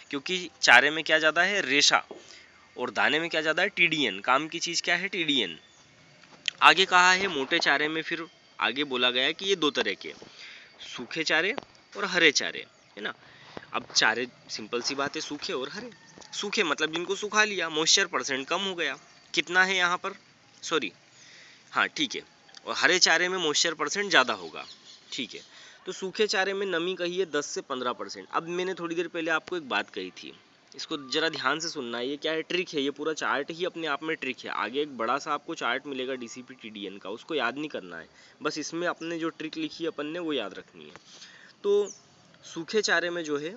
क्योंकि चारे में क्या ज़्यादा है? रेशा, और दाने में क्या ज़्यादा है? TDN। काम की चीज़ क्या है? TDN। आगे कहा है मोटे चारे में, फिर आगे बोला गया है कि ये 2 तरह के, सूखे चारे और हरे चारे, है ना। अब चारे सिंपल सी बात है, सूखे और हरे। सूखे मतलब जिनको सुखा लिया, मॉइस्चर % कम हो गया। कितना है यहाँ पर? सॉरी, हाँ ठीक है। और हरे चारे में मॉइस्चर % ज़्यादा होगा, ठीक है। तो सूखे चारे में नमी कही है 10 से 15%। अब मैंने थोड़ी देर पहले आपको एक बात कही थी, इसको जरा ध्यान से सुनना। ये क्या है? ट्रिक है। ये पूरा चार्ट ही अपने आप में ट्रिक है। आगे एक बड़ा सा आपको चार्ट मिलेगा DCP TDN का, उसको याद नहीं करना है, बस इसमें अपने जो ट्रिक लिखी है अपन ने वो याद रखनी है। तो सूखे चारे में जो है,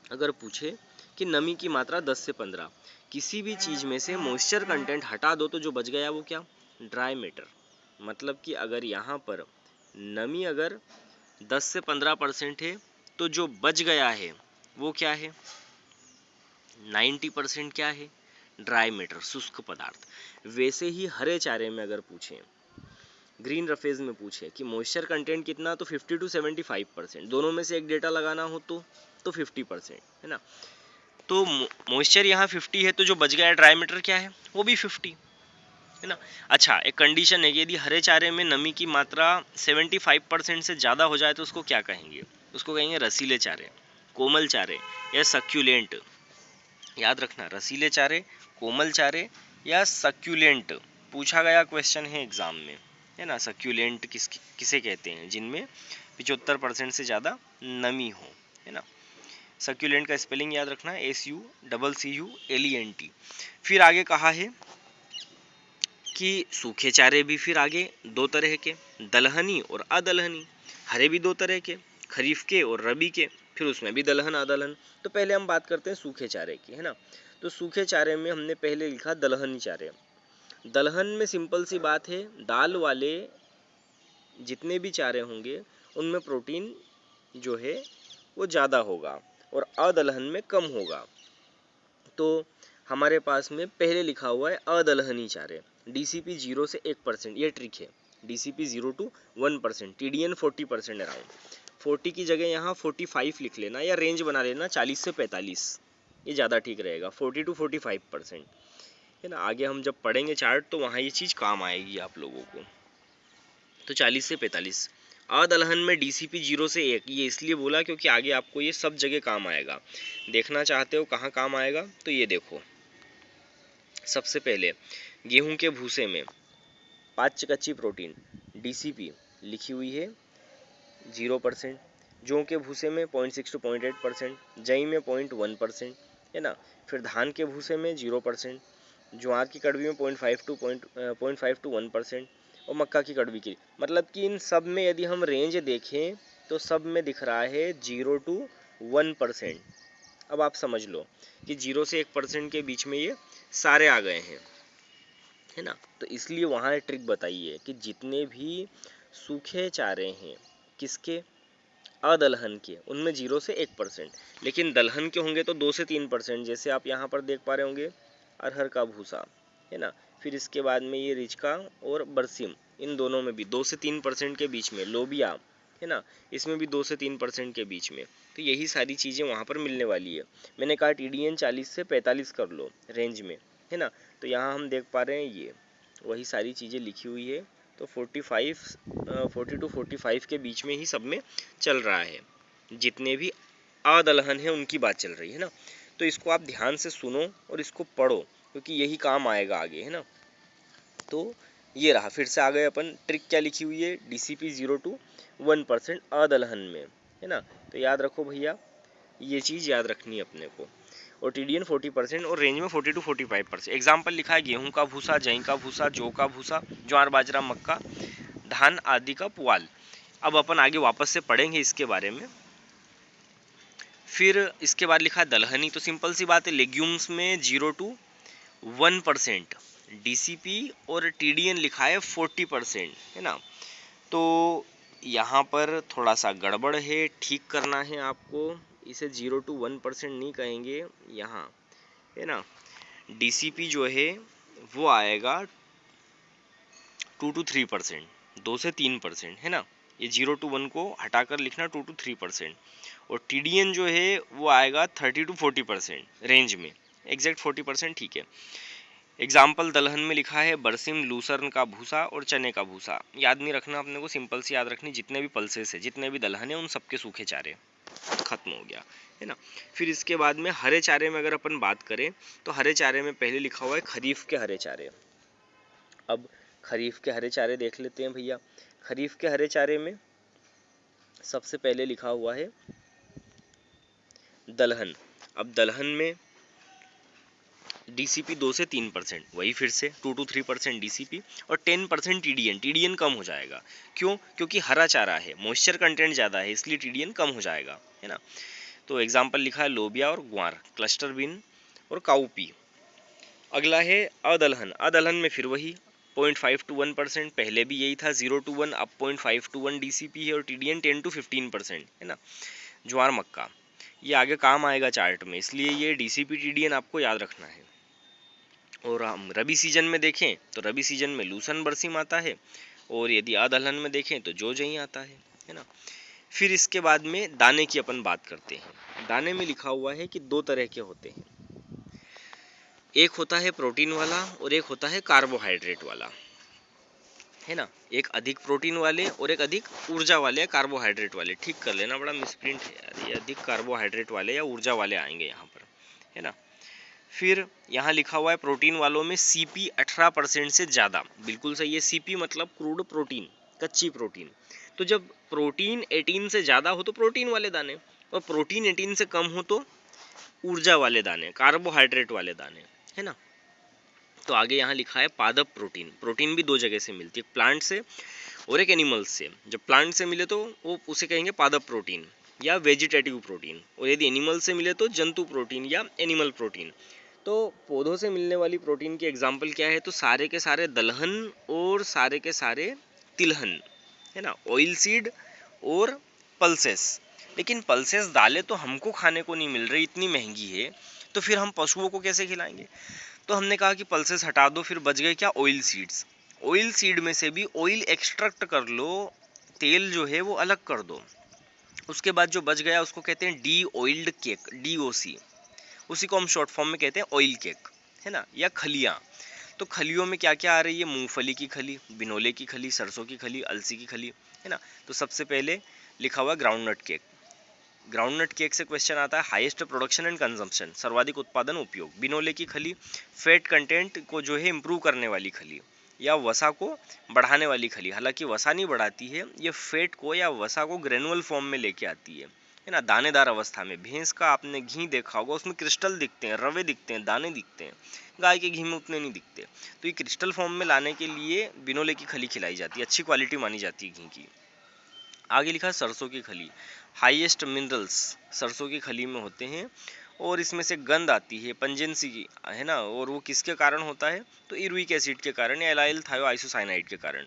अगर पूछे कि नमी की मात्रा 10 से 15, किसी भी चीज़ में से मॉइस्चर कंटेंट हटा दो तो जो बच गया वो क्या? Dry matter. मतलब कि अगर यहाँ पर नमी अगर 10 से 15% है, तो जो बच गया है वो क्या है? 90% क्या है? ड्राई मैटर, शुष्क पदार्थ। वैसे ही हरे चारे में अगर पूछें, ग्रीन रफेज में पूछे कि मॉइस्चर कंटेंट कितना, तो 50 to 75%। दोनों में से एक डेटा लगाना हो तो 50%, है ना। तो मॉइस्चर यहाँ 50 है, तो जो बच गया ड्राई मैटर क्या है? वो भी 50, है ना। अच्छा, एक कंडीशन है कि यदि हरे चारे में नमी की मात्रा 75% से ज़्यादा हो जाए तो उसको क्या कहेंगे? उसको कहेंगे रसीले चारे, कोमल चारे या सक्यूलेंट। याद रखना, रसीले चारे, कोमल चारे या सक्यूलेंट। पूछा गया क्वेश्चन है एग्जाम में, है ना। सक्यूलेंट किसे कहते हैं? जिनमें 75% से ज़्यादा नमी हो, है ना। सक्यूलेंट का स्पेलिंग याद रखना, SUCCULENT। फिर आगे कहा है कि सूखे चारे भी फिर आगे 2 तरह के, दलहनी और अदलहनी। हरे भी 2 तरह के, खरीफ के और रबी के, फिर उसमें भी दलहन अदलहन। तो पहले हम बात करते हैं सूखे चारे की, है ना। तो सूखे चारे में हमने पहले लिखा दलहनी चारे। दलहन में सिंपल सी बात है, दाल वाले जितने भी चारे होंगे उनमें प्रोटीन जो है वो ज़्यादा होगा और अदलहन में कम होगा। तो हमारे पास में पहले लिखा हुआ है अदलहनी चारे। DCP 0 से 1%, ये ट्रिक है। DCP 0 to 1%, TDN 40% around. 40 की जगह यहाँ 45 लिख लेना या रेंज बना लेना 40 से 45, ये ज़्यादा ठीक रहेगा, 40 to 45%, है ना। आगे हम जब पढ़ेंगे चार्ट तो वहाँ ये चीज़ काम आएगी आप लोगों को। तो 40 से 45। अदलहन में DCP 0 से 1, ये इसलिए बोला क्योंकि आगे आपको ये सब जगह काम आएगा। देखना चाहते हो कहाँ काम आएगा, तो ये देखो, सबसे पहले गेहूं के भूसे में 5 कच्ची प्रोटीन DCP लिखी हुई है 0%, जौ के भूसे में 0.6 to 0.8%, जई में 0.1%, है ना। फिर धान के भूसे में 0%, ज्वार की कड़वी में 0.5 to 1%, और मक्का की कड़वी की, मतलब कि इन सब में यदि हम रेंज देखें तो सब में दिख रहा है 0 to 1%। अब आप समझ लो कि 0 से 1% के बीच में ये सारे आ गए हैं, है ना। तो इसलिए वहाँ ट्रिक बताई है कि जितने भी सूखे चारे हैं किसके, अदलहन के, उनमें 0 से 1%, लेकिन दलहन के होंगे तो 2 से 3%, जैसे आप यहाँ पर देख पा रहे होंगे अरहर का भूसा, है ना। फिर इसके बाद में ये रिचका और बरसिम, इन दोनों में भी 2 से 3% के बीच में, लोबिया, है ना, इसमें भी 2 से 3% के बीच में। तो यही सारी चीज़ें वहाँ पर मिलने वाली है। मैंने कहा TDN 40 से 45 कर लो रेंज में, है ना। तो यहाँ हम देख पा रहे हैं ये वही सारी चीज़ें लिखी हुई है। तो 40 to 45 के बीच में ही सब में चल रहा है, जितने भी अदलहन है उनकी बात चल रही है ना। तो इसको आप ध्यान से सुनो और इसको पढ़ो, क्योंकि यही काम आएगा आगे, है ना। तो ये रहा, फिर से आ गए अपन, ट्रिक क्या लिखी हुई है, DCP 0 to 1% अदलहन में, है ना। तो याद रखो भैया, ये चीज़ याद रखनी है अपने को। और TDN 40% और रेंज में 40 to 45%। एग्जाम्पल लिखा है गेहूं का भूसा, जई का भूसा, जौ का भूसा, ज्वार बाजरा मक्का धान आदि का पुआल। अब अपन आगे वापस से पढ़ेंगे इसके बारे में। फिर इसके बाद लिखा है दलहनी, तो सिंपल सी बात है, लेग्यूम्स में 0 to 1% DCP और TDN लिखा है 40%, है ना। तो यहाँ पर थोड़ा सा गड़बड़ है, ठीक करना है आपको, इसे 0 to 1% नहीं कहेंगे यहाँ, है ना। DCP जो है वो आएगा 2 to 3%, 2 से 3%, है ना। ये 0 to 1 को हटाकर लिखना 2 to 3%। और TDN जो है वो आएगा 30 to 40% रेंज में, एग्जैक्ट 40% ठीक है। एग्जाम्पल दलहन में लिखा है बरसिम, लूसर्न का भूसा और चने का भूसा। याद नहीं रखना अपने को, सिंपल से याद रखनी, जितने भी पल्सेस है, जितने भी दलहन है, उन सबके सूखे चारे, खत्म हो गया, है ना। फिर इसके बाद में हरे चारे में अगर अपन बात करें तो हरे चारे में पहले लिखा हुआ है खरीफ के हरे चारे। अब खरीफ के हरे चारे देख लेते हैं भैया। खरीफ के हरे चारे में सबसे पहले लिखा हुआ है दलहन। अब दलहन में DCP 2 से 3%, वही फिर से 2 to 3% DCP और 10% TDN। TDN कम हो जाएगा, क्यों, क्योंकि हरा चारा है, मॉइस्चर कंटेंट ज़्यादा है, इसलिए TDN कम हो जाएगा, है ना। तो एग्जाम्पल लिखा है लोबिया और ग्वार, क्लस्टर बीन और काउपी। अगला है अदलहन। अदलहन में फिर वही 0.5 to 1%, पहले भी यही था 0 to 1, अब 0.5 to 1 DCP है और TDN 10 to 15%, है ना। ज्वार मक्का, ये आगे काम आएगा चार्ट में, इसलिए ये DCP TDN आपको याद रखना है। और हम रबी सीजन में देखें तो रबी सीजन में लूसन बरसीम आता है, और यदि अदलहन में देखें तो जो जई आता है ना। फिर इसके बाद में दाने की अपन बात करते हैं। दाने में लिखा हुआ है कि 2 तरह के होते हैं, एक होता है प्रोटीन वाला और एक होता है कार्बोहाइड्रेट वाला, है ना। एक अधिक प्रोटीन वाले और एक अधिक ऊर्जा वाले, कार्बोहाइड्रेट वाले। ठीक कर लेना, बड़ा मिसप्रिंट है यार, ये अधिक कार्बोहाइड्रेट वाले या ऊर्जा वाले आएंगे यहाँ पर, है ना। फिर यहाँ लिखा हुआ है प्रोटीन वालों में CP 18% से ज़्यादा, बिल्कुल सही है। CP मतलब क्रूड प्रोटीन, कच्ची प्रोटीन। तो जब प्रोटीन 18 से ज़्यादा हो तो प्रोटीन वाले दाने, और प्रोटीन 18 से कम हो तो ऊर्जा वाले दाने, कार्बोहाइड्रेट वाले दाने, है ना। तो आगे यहाँ लिखा है पादप प्रोटीन। प्रोटीन भी 2 जगह से मिलती है, प्लांट से और एक एनिमल्स से। जब प्लांट से मिले तो वो उसे कहेंगे पादप प्रोटीन या वेजिटेटिव प्रोटीन, और यदि एनिमल से मिले तो जंतु प्रोटीन या एनिमल प्रोटीन। तो पौधों से मिलने वाली प्रोटीन के एग्जाम्पल क्या है, तो सारे के सारे दलहन और सारे के सारे तिलहन, है ना, ऑयल सीड और पल्सेस। लेकिन पल्सेस दालें तो हमको खाने को नहीं मिल रही, इतनी महंगी है, तो फिर हम पशुओं को कैसे खिलाएंगे। तो हमने कहा कि पल्सेस हटा दो, फिर बच गए क्या, ऑयल सीड्स। ऑयल सीड में से भी ऑयल एक्सट्रैक्ट कर लो, तेल जो है वो अलग कर दो। उसके बाद जो बच गया उसको कहते हैं डी ऑयल्ड केक, DOC। उसी को हम शॉर्ट फॉर्म में कहते हैं ऑयल केक, है ना, या खलियाँ। तो खलियों में क्या क्या आ रही है, मूंगफली की खली, बिनोले की खली, सरसों की खली, अलसी की खली, है ना। तो सबसे पहले लिखा हुआ ग्राउंडनट केक। ग्राउंडनट केक से क्वेश्चन आता है हाईएस्ट प्रोडक्शन एंड कंजम्पशन, सर्वाधिक उत्पादन उपयोग। बिनोले की खली, फैट कंटेंट को जो है इम्प्रूव करने वाली खली या वसा को बढ़ाने वाली खली। हालांकि वसा नहीं बढ़ाती है, ये फैट को या वसा को ग्रेनुअल फॉर्म में लेके आती है ना, दानेदार अवस्था में। भैंस का आपने घी देखा होगा, उसमें क्रिस्टल दिखते हैं, रवे दिखते हैं, दाने दिखते हैं। गाय के घी में उतने नहीं दिखते। तो ये क्रिस्टल फॉर्म में लाने के लिए बिनोले की खली खिलाई जाती है, अच्छी क्वालिटी मानी जाती है घी की। आगे लिखा सरसों की खली, हाईएस्ट मिनरल्स सरसों की खली में होते हैं और इसमें से गंध आती है, पंजेंसी की, है ना। और वो किसके कारण होता है, तो इरुइक एसिड के कारण या एलाइल थायोआइसोसाइनाइड के कारण।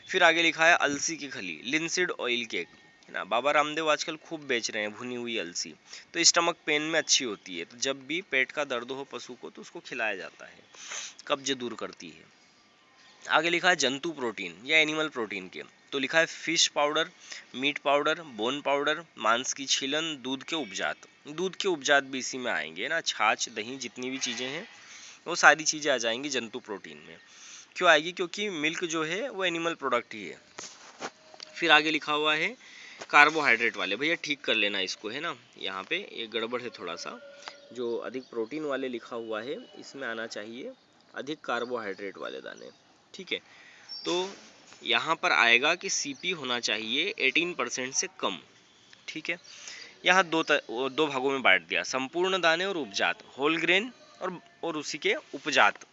फिर आगे लिखा है अलसी की खली, लिंसीड ऑयल केक, है ना। बाबा रामदेव आजकल खूब बेच रहे हैं भुनी हुई अलसी। तो स्टमक पेन में अच्छी होती है, तो जब भी पेट का दर्द हो पशु को तो उसको खिलाया जाता है, कब्ज दूर करती है। आगे लिखा है जंतु प्रोटीन या एनिमल प्रोटीन के, तो लिखा है fish powder, meat powder, bone powder, मांस की छीलन, दूध के उपजात। दूध के उपजात भी इसी में आएंगे ना, छाछ, दही, जितनी भी चीज़ें हैं वो सारी चीज़ें आ जाएंगी जंतु प्रोटीन में। क्यों आएगी, क्योंकि मिल्क जो है वो एनिमल प्रोडक्ट ही है। फिर आगे लिखा हुआ है कार्बोहाइड्रेट वाले, भैया ठीक कर लेना इसको, है ना, यहाँ पे ये गड़बड़ है थोड़ा सा। जो अधिक प्रोटीन वाले लिखा हुआ है इसमें आना चाहिए अधिक कार्बोहाइड्रेट वाले दाने, ठीक है। तो यहाँ पर आएगा कि CP होना चाहिए 18% से कम, ठीक है। यहाँ दो भागों में बांट दिया, संपूर्ण दाने और उपजात, होल ग्रेन और उसी के उपजात।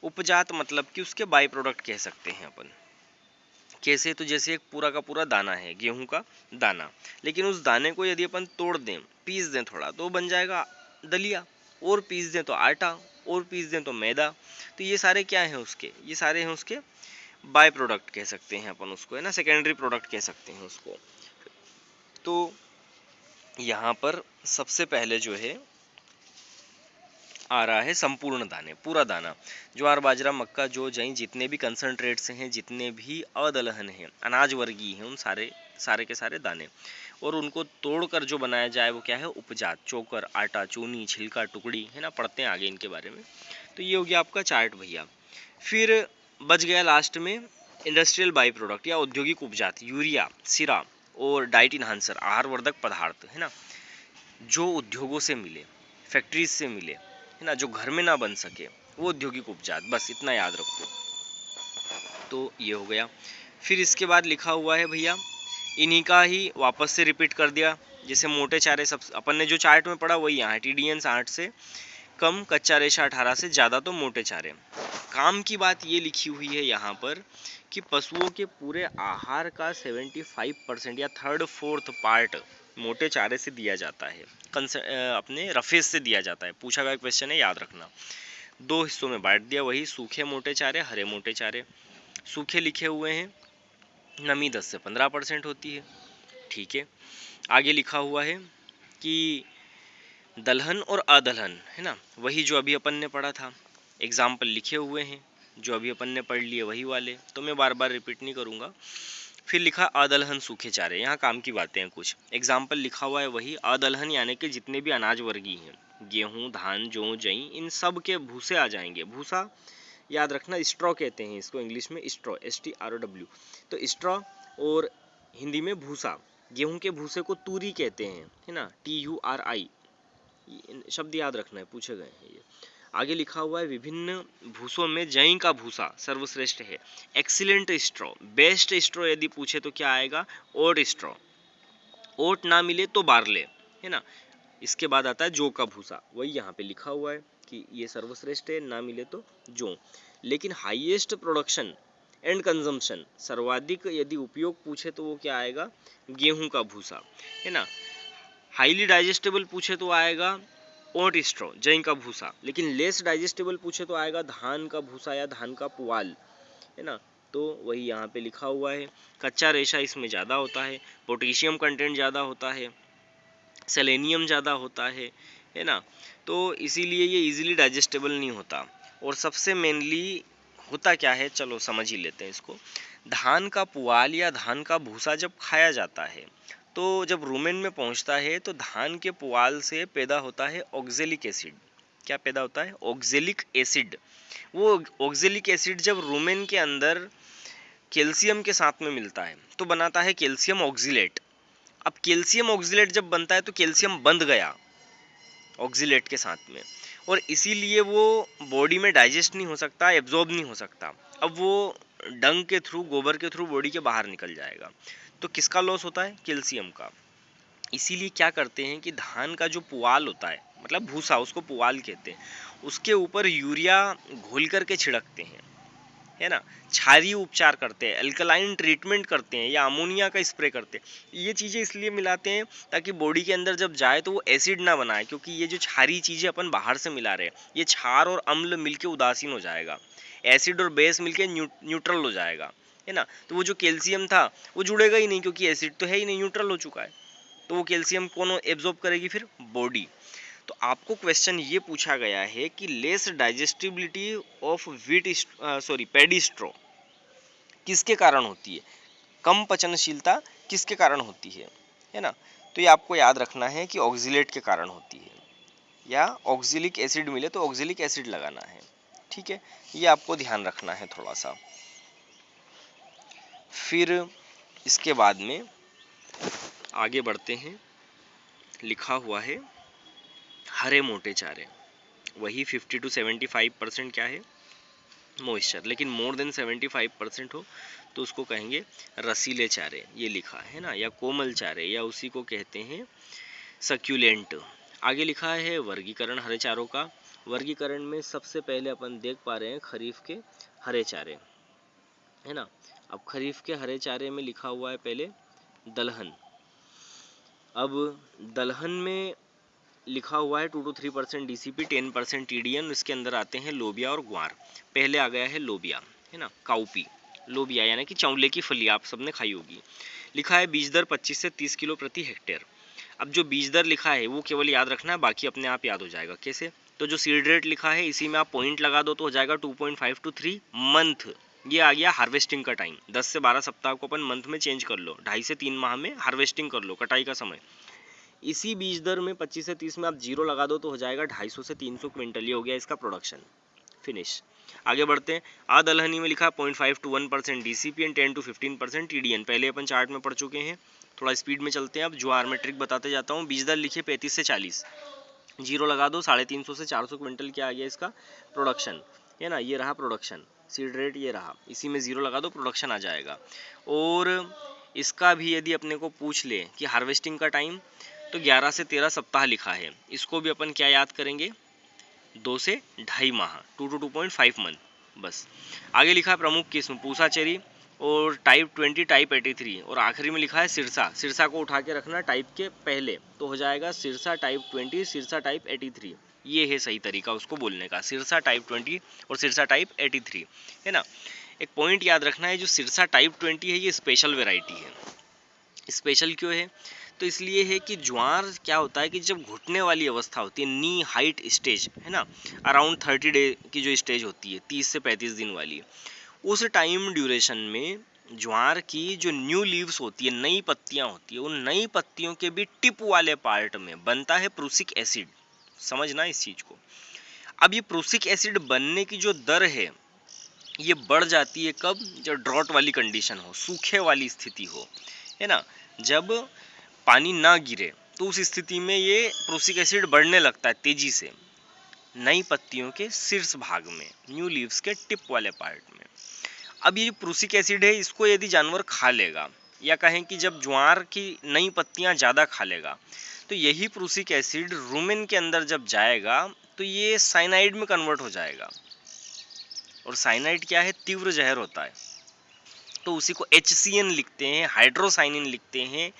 उपजात मतलब कि उसके बाई प्रोडक्ट कह सकते हैं अपन। कैसे, तो जैसे एक पूरा का पूरा दाना है, गेहूं का दाना, लेकिन उस दाने को यदि अपन तोड़ दें, पीस दें थोड़ा, तो बन जाएगा दलिया, और पीस दें तो आटा, और पीस दें तो मैदा। तो ये सारे क्या हैं उसके, ये सारे हैं उसके बाय प्रोडक्ट कह सकते हैं अपन उसको, है ना, सेकेंडरी प्रोडक्ट कह सकते हैं उसको। तो यहाँ पर सबसे पहले जो है आ रहा है संपूर्ण दाने, पूरा दाना। ज्वार, बाजरा, मक्का, जौ, जई, जितने भी कंसंट्रेट्स हैं, जितने भी अदलहन हैं, अनाज वर्गीय हैं, उन सारे के सारे दाने, और उनको तोड़कर जो बनाया जाए वो क्या है, उपजात, चोकर, आटा, चूनी, छिलका, टुकड़ी, है ना, पढ़ते हैं आगे इनके बारे में। तो ये हो गया आपका चार्ट भैया। फिर बच गया लास्ट में इंडस्ट्रियल बाई प्रोडक्ट या औद्योगिक उपजात, यूरिया, सिरा और डाइट इन्हांसर, आहार वर्धक पदार्थ, है ना, जो उद्योगों से मिले, फैक्ट्रीज से मिले, है ना, जो घर में ना बन सके, वो औद्योगिक उपजात। बस इतना याद रखो। तो ये हो गया। फिर इसके बाद लिखा हुआ है भैया, इन्हीं का ही वापस से रिपीट कर दिया। जैसे मोटे चारे, सब अपन ने जो चार्ट में पढ़ा वही यहाँ है, TDNs 8 से कम, कच्चा रेशा 18 से ज़्यादा, तो मोटे चारे। काम की बात ये लिखी हुई है यहाँ पर कि पशुओं के पूरे आहार का 75% या थर्ड फोर्थ पार्ट मोटे चारे से दिया जाता है, अपने रफेज से दिया जाता है। पूछा गया क्वेश्चन है, याद रखना। दो हिस्सों में बांट दिया, वही सूखे मोटे चारे, हरे मोटे चारे। सूखे लिखे हुए हैं, नमी 10 से 15% होती है, ठीक है। आगे लिखा हुआ है कि दलहन और अदलहन, है ना, वही जो अभी अपन ने पढ़ा था, एग्जाम्पल लिखे हुए हैं जो अभी अपन ने पढ़ लिए वही वाले, तो मैं बार बार रिपीट नहीं करूँगा। फिर लिखा अदलहन सूखे चारे, यहाँ काम की बातें हैं कुछ। एग्जाम्पल लिखा हुआ है वही, अदलहन यानी कि जितने भी अनाज वर्गीय हैं, गेहूँ, धान, जौ, जई, इन सब के भूसे आ जाएंगे। भूसा याद रखना, स्ट्रॉ कहते हैं इसको, इंग्लिश में स्ट्रॉ, STROW। तो स्ट्रॉ और हिंदी में भूसा। गेहूं के भूसे को तूरी कहते हैं, है ना, TURI, शब्द याद रखना है, पूछे गए हैं ये। आगे लिखा हुआ है विभिन्न भूसों में जई का भूसा सर्वश्रेष्ठ है, एक्सीलेंट स्ट्रॉ, बेस्ट स्ट्रॉ यदि पूछे तो क्या आएगा, ओट स्ट्रॉ। ओट ना मिले तो बारले, है ना। इसके बाद आता है जौ का भूसा, वही यहाँ पे लिखा हुआ है कि ये सर्वश्रेष्ठ है, ना मिले तो जौ। लेकिन हाईएस्ट प्रोडक्शन एंड कंजम्पशन, सर्वाधिक यदि उपयोग पूछे तो वो क्या आएगा, गेहूं का भूसा, है ना। हाईली डाइजेस्टेबल पूछे तो आएगा ओट स्ट्रॉ, जई का भूसा। लेकिन लेस डाइजेस्टेबल पूछे तो आएगा धान का भूसा या धान का पुआल, है ना। तो वही यहाँ पे लिखा हुआ है। कच्चा रेशा इसमें ज़्यादा होता है, पोटेशियम कंटेंट ज़्यादा होता है, सेलेनियम ज़्यादा होता है ना। तो इसीलिए ये इजीली डाइजेस्टेबल नहीं होता। और सबसे मेनली होता क्या है, चलो समझ ही लेते हैं इसको। धान का पुआल या धान का भूसा जब खाया जाता है तो जब रूमेन में पहुंचता है तो धान के पुआल से पैदा होता है ऑक्जेलिक एसिड। क्या पैदा होता है? Oxalic acid. वो ऑक्जेलिक एसिड जब रूमेन के अंदर कैल्शियम के साथ में मिलता है तो बनाता है कैल्शियम ऑक्जिलेट। अब कैल्शियम ऑक्जिलेट जब बनता है तो कैल्शियम बंध गया ऑक्जिलेट के साथ में, और इसीलिए वो बॉडी में डाइजेस्ट नहीं हो सकता, एब्जॉर्ब नहीं हो सकता। अब वो डंग के थ्रू, गोबर के थ्रू बॉडी के बाहर निकल जाएगा। तो किसका लॉस होता है? कैल्शियम का। इसीलिए क्या करते हैं कि धान का जो पुआल होता है, मतलब भूसा, उसको पुआल कहते हैं, उसके ऊपर यूरिया घोल करके छिड़कते हैं, है ना। क्षारीय उपचार करते हैं, अल्कलाइन ट्रीटमेंट करते हैं या अमोनिया का स्प्रे करते हैं। ये चीज़ें इसलिए मिलाते हैं ताकि बॉडी के अंदर जब जाए तो वो एसिड ना बनाए, क्योंकि ये जो क्षारीय चीज़ें अपन बाहर से मिला रहे हैं, ये क्षार और अम्ल मिलके उदासीन हो जाएगा, एसिड और बेस मिलके न्यूट्रल हो जाएगा, है ना। तो वो जो कैल्शियम था वो जुड़ेगा ही नहीं, क्योंकि एसिड तो है ही नहीं, न्यूट्रल हो चुका है। तो वो कैल्शियम कौन एब्जॉर्ब करेगी? फिर बॉडी। तो आपको क्वेश्चन ये पूछा गया है कि less digestibility of paddy straw किसके कारण होती है, कम पचनशीलता किसके कारण होती है ना। तो ये आपको याद रखना है कि ऑक्जिलेट के कारण होती है, या ऑक्जिलिक एसिड मिले तो ऑक्जिलिक एसिड लगाना है, ठीक है। ये आपको ध्यान रखना है थोड़ा सा। फिर इसके बाद में आगे बढ़ते हैं। लिखा हुआ है हरे मोटे चारे, वही 50 to 75% क्या है? मॉइस्चर। लेकिन मोर देन 75% हो तो उसको कहेंगे रसीले चारे, ये लिखा है ना, या कोमल चारे, या उसी को कहते हैं सक्यूलेंट। आगे लिखा है वर्गीकरण हरे चारों का। वर्गीकरण में सबसे पहले अपन देख पा रहे हैं खरीफ के हरे चारे, है ना। अब खरीफ के हरे चारे में लिखा हुआ है पहले दलहन। अब दलहन में लिखा हुआ है 2 to 3% डीसीपी, 10% टीडीएन। इसके अंदर आते हैं लोबिया और ग्वार। पहले आ गया है लोबिया, है ना, काउपी। लोबिया यानी कि चौले की फली, आप सबने खाई होगी। लिखा है बीज दर 25 से 30 किलो प्रति हेक्टेयर। अब जो बीज दर लिखा है वो केवल याद रखना है, बाकी अपने आप याद हो जाएगा। कैसे? तो जो सीड रेट लिखा है इसी में आप पॉइंट लगा दो तो हो जाएगा 2.5 to 3 मंथ। ये आ गया हार्वेस्टिंग का टाइम। 10 से 12 सप्ताह को अपन मंथ में चेंज कर लो, 2.5 से 3 माह में हार्वेस्टिंग कर लो, कटाई का समय। इसी बीज दर में 25 से 30 में आप जीरो लगा दो तो हो जाएगा 250 से 300 क्विंटल। ये हो गया इसका प्रोडक्शन, फिनिश। आगे बढ़ते हैं। दलहनी में लिखा 0.5 to 1% DCP and 10 to 15% TDN. पहले अपन चार्ट में पढ़ चुके हैं, थोड़ा स्पीड में चलते हैं। अब ज्वार में ट्रिक बताते जाता हूँ। बीज दर लिखिए 35 से 40, जीरो लगा दो, 350 से 400 क्विंटल क्या आ गया इसका प्रोडक्शन, है ना। ये रहा प्रोडक्शन, सीड रेट ये रहा, इसी में जीरो लगा दो, प्रोडक्शन आ जाएगा। और इसका भी यदि अपने को पूछ ले कि हार्वेस्टिंग का टाइम, तो 11 से 13 सप्ताह लिखा है। इसको भी अपन क्या याद करेंगे? 2 से 2.5 माह, 2 to 2.5 मंथ, बस। आगे लिखा है प्रमुख किस्म पूसा चेरी और टाइप 20, टाइप 83, और आखिरी में लिखा है सिरसा। सिरसा को उठा के रखना टाइप के पहले, तो हो जाएगा सिरसा टाइप 20, सिरसा टाइप 83। ये है सही तरीका उसको बोलने का, सिरसा टाइप 20 और सिरसा टाइप 83, है ना। एक पॉइंट याद रखना है, जो सिरसा टाइप 20 है ये स्पेशल वेराइटी है। स्पेशल क्यों है? तो इसलिए है कि ज्वार क्या होता है कि जब घुटने वाली अवस्था होती है, नी हाइट स्टेज, है ना, अराउंड 30 डे की जो स्टेज होती है, 30 से 35 दिन वाली, उस टाइम ड्यूरेशन में ज्वार की जो न्यू लीव्स होती है, नई पत्तियां होती है, उन नई पत्तियों के भी टिप वाले पार्ट में बनता है प्रूसिक एसिड। समझना इस चीज को। अब ये प्रूसिक एसिड बनने की जो दर है ये बढ़ जाती है कब? जब ड्रॉट वाली कंडीशन हो, सूखे वाली स्थिति हो, है ना। जब पानी ना गिरे तो उस स्थिति में ये प्रूसिक एसिड बढ़ने लगता है तेजी से नई पत्तियों के शीर्ष भाग में, न्यू लीव्स के टिप वाले पार्ट में। अब ये प्रूसिक एसिड है, इसको यदि जानवर खा लेगा, या कहें कि जब ज्वार की नई पत्तियां ज़्यादा खा लेगा, तो यही प्रूसिक एसिड रूमेन के अंदर जब जाएगा तो ये साइनाइड में कन्वर्ट हो जाएगा। और साइनाइड क्या है? तीव्र जहर होता है। तो उसी को HCN लिखते हैं, हाइड्रोसाइनिन लिखते हैं,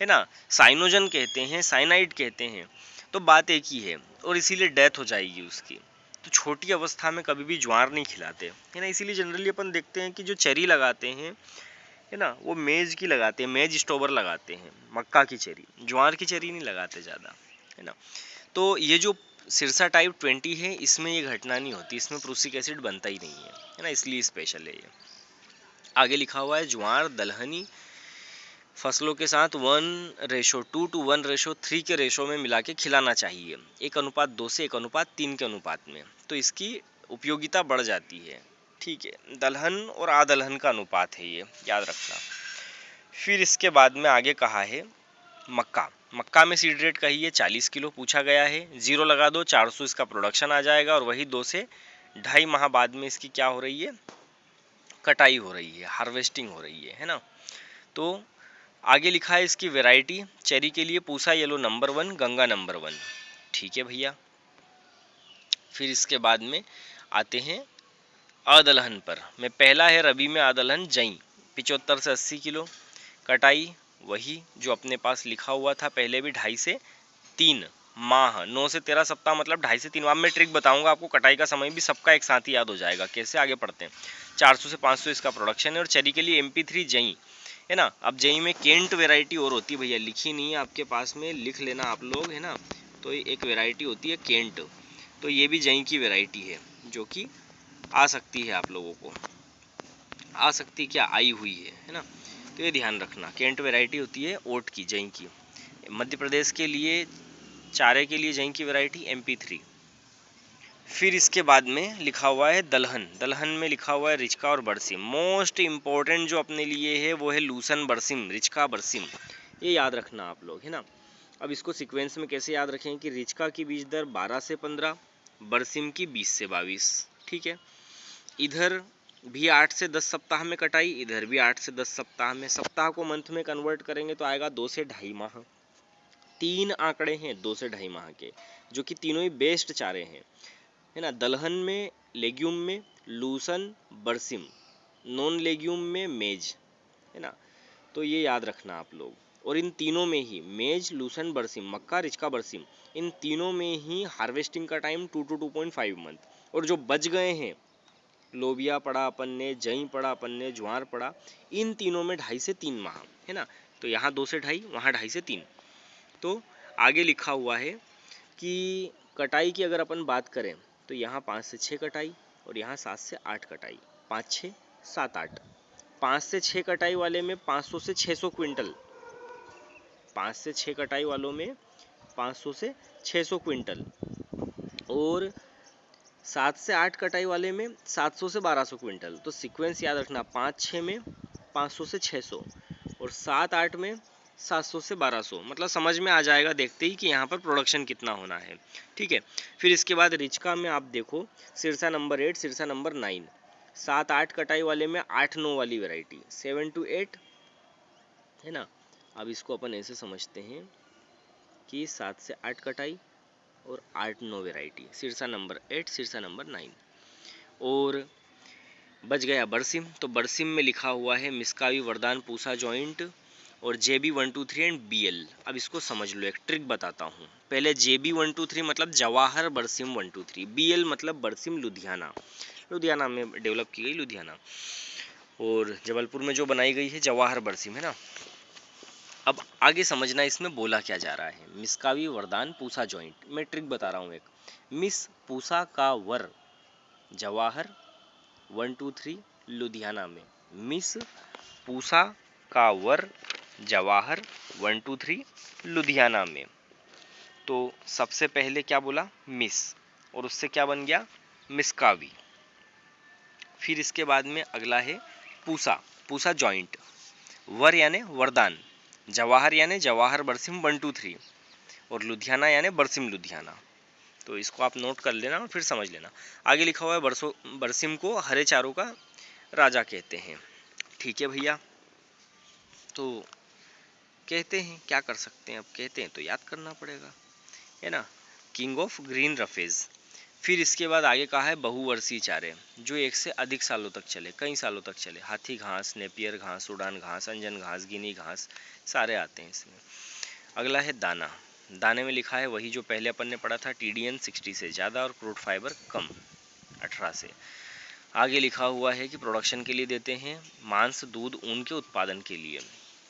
है ना, साइनोजन कहते हैं, साइनाइड कहते हैं। तो बात एक ही है, और इसीलिए डेथ हो जाएगी उसकी। तो छोटी अवस्था में कभी भी ज्वार नहीं खिलाते, है ना। इसीलिए जनरली अपन देखते हैं कि जो चेरी लगाते हैं, है ना, वो मेज की लगाते हैं, मेज स्टोबर लगाते हैं, मक्का की चेरी, ज्वार की चेरी नहीं लगाते ज़्यादा, है ना। तो ये जो सिरसा टाइप 20 है, इसमें ये घटना नहीं होती, इसमें प्रूसिक एसिड बनता ही नहीं है ना, इसलिए स्पेशल है ये। आगे लिखा हुआ है ज्वार दलहनी फसलों के साथ 1:2 to 1:3 के रेशो में मिला के खिलाना चाहिए, 1:2 से 1:3 के अनुपात में, तो इसकी उपयोगिता बढ़ जाती है। ठीक है, दलहन और आदलहन का अनुपात है ये, याद रखना। फिर इसके बाद में आगे कहा है मक्का। मक्का में सीड रेट कही है 40 किलो पूछा गया है, 0 लगा दो, 400 इसका प्रोडक्शन आ जाएगा, और वही 2 से 2.5 माह बाद में इसकी क्या हो रही है, कटाई हो रही है, हार्वेस्टिंग हो रही है ना। तो आगे लिखा है इसकी वैरायटी, चेरी के लिए Pusa yellow number 1, Ganga number 1। ठीक है भैया। फिर इसके बाद में आते हैं आदलहन पर, में पहला है रबी में आदलहन जई, 75 से 80 किलो, कटाई वही जो अपने पास लिखा हुआ था पहले भी, 2.5 से 3 माह, 9 से 13 सप्ताह मतलब 2.5 से 3 माह। मैं ट्रिक बताऊंगा आपको, कटाई का समय भी सबका एक साथ ही याद हो जाएगा। कैसे, आगे पढ़ते हैं। 400 से 500 इसका प्रोडक्शन है, और चेरी के लिए MP3 जई है ना। अब जई में केंट वेराइटी और होती है भैया, लिखी नहीं है आपके पास में, लिख लेना आप लोग है ना। तो एक वेराइटी होती है केंट, तो ये भी जई की वेराइटी है, जो कि आ सकती है आप लोगों को, आ सकती क्या, आई हुई है ना। तो ये ध्यान रखना, केंट वैरायटी होती है ओट की, जई की। मध्य प्रदेश के लिए चारे के लिए जई की वैरायटी MP3। फिर इसके बाद में लिखा हुआ है दलहन, दलहन में लिखा हुआ है रिचका और बरसिम। मोस्ट इम्पोर्टेंट जो अपने लिए है वो है लूसन बरसिम, रिचका बरसिम, ये याद रखना आप लोग है ना। अब इसको सीक्वेंस में कैसे याद रखें कि रिचका की बीज दर 12 से 15, बरसिम की 20 से 22। ठीक है, इधर भी 8 से 10 सप्ताह में कटाई, इधर भी 8 से 10 सप्ताह में। सप्ताह को मंथ में कन्वर्ट करेंगे तो आएगा 2 से 2.5 माह। 3 आंकड़े हैं 2 से 2.5 माह के, जो कि तीनों ही बेस्ट चारे हैं है ना। दलहन में, लेग्यूम में लूसन बरसिम, नॉन लेग्यूम में मेज है ना। तो ये याद रखना आप लोग। और इन तीनों में ही मेज, लूसन, बरसिम, मक्का, रिचका, बरसिम, इन तीनों में ही हार्वेस्टिंग का टाइम 2 to 2.5 मंथ। और जो बच गए हैं, लोबिया पड़ा अपन ने, जई पड़ा अपन ने, ज्वार पड़ा, इन तीनों में 2.5 से 3 माह है ना। तो यहाँ 2 से 2.5, वहाँ 2.5 से 3। तो आगे लिखा हुआ है कि कटाई की अगर अपन बात करें तो यहाँ 5 से 6 कटाई, और यहाँ 7 से 8 कटाई, 5, 6, 7, 8। 5 से 6 कटाई वाले में 500 से 600 क्विंटल, 5 से 6 कटाई वालों में 500 से 600 क्विंटल, और 7 से 8 कटाई वाले में 700 से 1200 क्विंटल। तो सीक्वेंस याद रखना, 5-6 में 500 से 600, और 7-8 में 700 से 1200, मतलब समझ में आ जाएगा देखते ही कि यहाँ पर प्रोडक्शन कितना होना है। ठीक है, फिर इसके बाद रिचका में आप देखो, सिरसा नंबर 8, सिरसा नंबर 9, 7-8 कटाई वाले में 8-9 वाली वैरायटी, 7 to 8 है ना। अब इसको अपन ऐसे समझते हैं कि 7 से 8 कटाई और 8-9 variety, Sirsa number 8, Sirsa number 9। और बच गया बरसिम, तो बरसिम में लिखा हुआ है मिस्कावी, वरदान, पूसा जॉइंट, और JB 1, 2, 3 एंड BL। अब इसको समझ लो, एक ट्रिक बताता हूँ। पहले JB 1, 2, 3 मतलब जवाहर बरसिम 1, 2, 3, BL मतलब बरसिम लुधियाना, लुधियाना में डेवलप की गई, लुधियाना, और जबलपुर में जो बनाई गई है जवाहर बरसिम है ना। अब आगे समझना इसमें बोला क्या जा रहा है। मिस्कावी, वरदान, पूसा जॉइंट, मैं ट्रिक बता रहा हूँ एक। मिस पूसा का वर जवाहर 1, 2, 3 लुधियाना में, मिस पूसा का वर जवाहर 1, 2, 3 लुधियाना में। तो सबसे पहले क्या बोला, मिस, और उससे क्या बन गया, मिस्कावी। फिर इसके बाद में अगला है पूसा, पूसा जॉइंट, वर यानी वरदान, जवाहर यानी जवाहर बरसिम 1, 2, 3, और लुधियाना यानी बरसिम लुधियाना। तो इसको आप नोट कर लेना और फिर समझ लेना। आगे लिखा हुआ है बरसिम को हरे चारों का राजा कहते हैं। ठीक है भैया, तो कहते हैं, क्या कर सकते हैं, अब कहते हैं तो याद करना पड़ेगा है ना, किंग ऑफ ग्रीन रफेज। फिर इसके बाद आगे कहा है बहुवर्षीय चारे, जो 1 से अधिक सालों तक चले, कई सालों तक चले। हाथी घास, नेपियर घास, उड़ान घास, अंजन घास, गिनी घास, सारे आते हैं इसमें। अगला है दाना, दाने में लिखा है वही जो पहले अपन ने पढ़ा था, TDN 60 से ज़्यादा और क्रूड फाइबर कम 18 से। आगे लिखा हुआ है कि प्रोडक्शन के लिए देते हैं, मांस, दूध, ऊन के उत्पादन के लिए,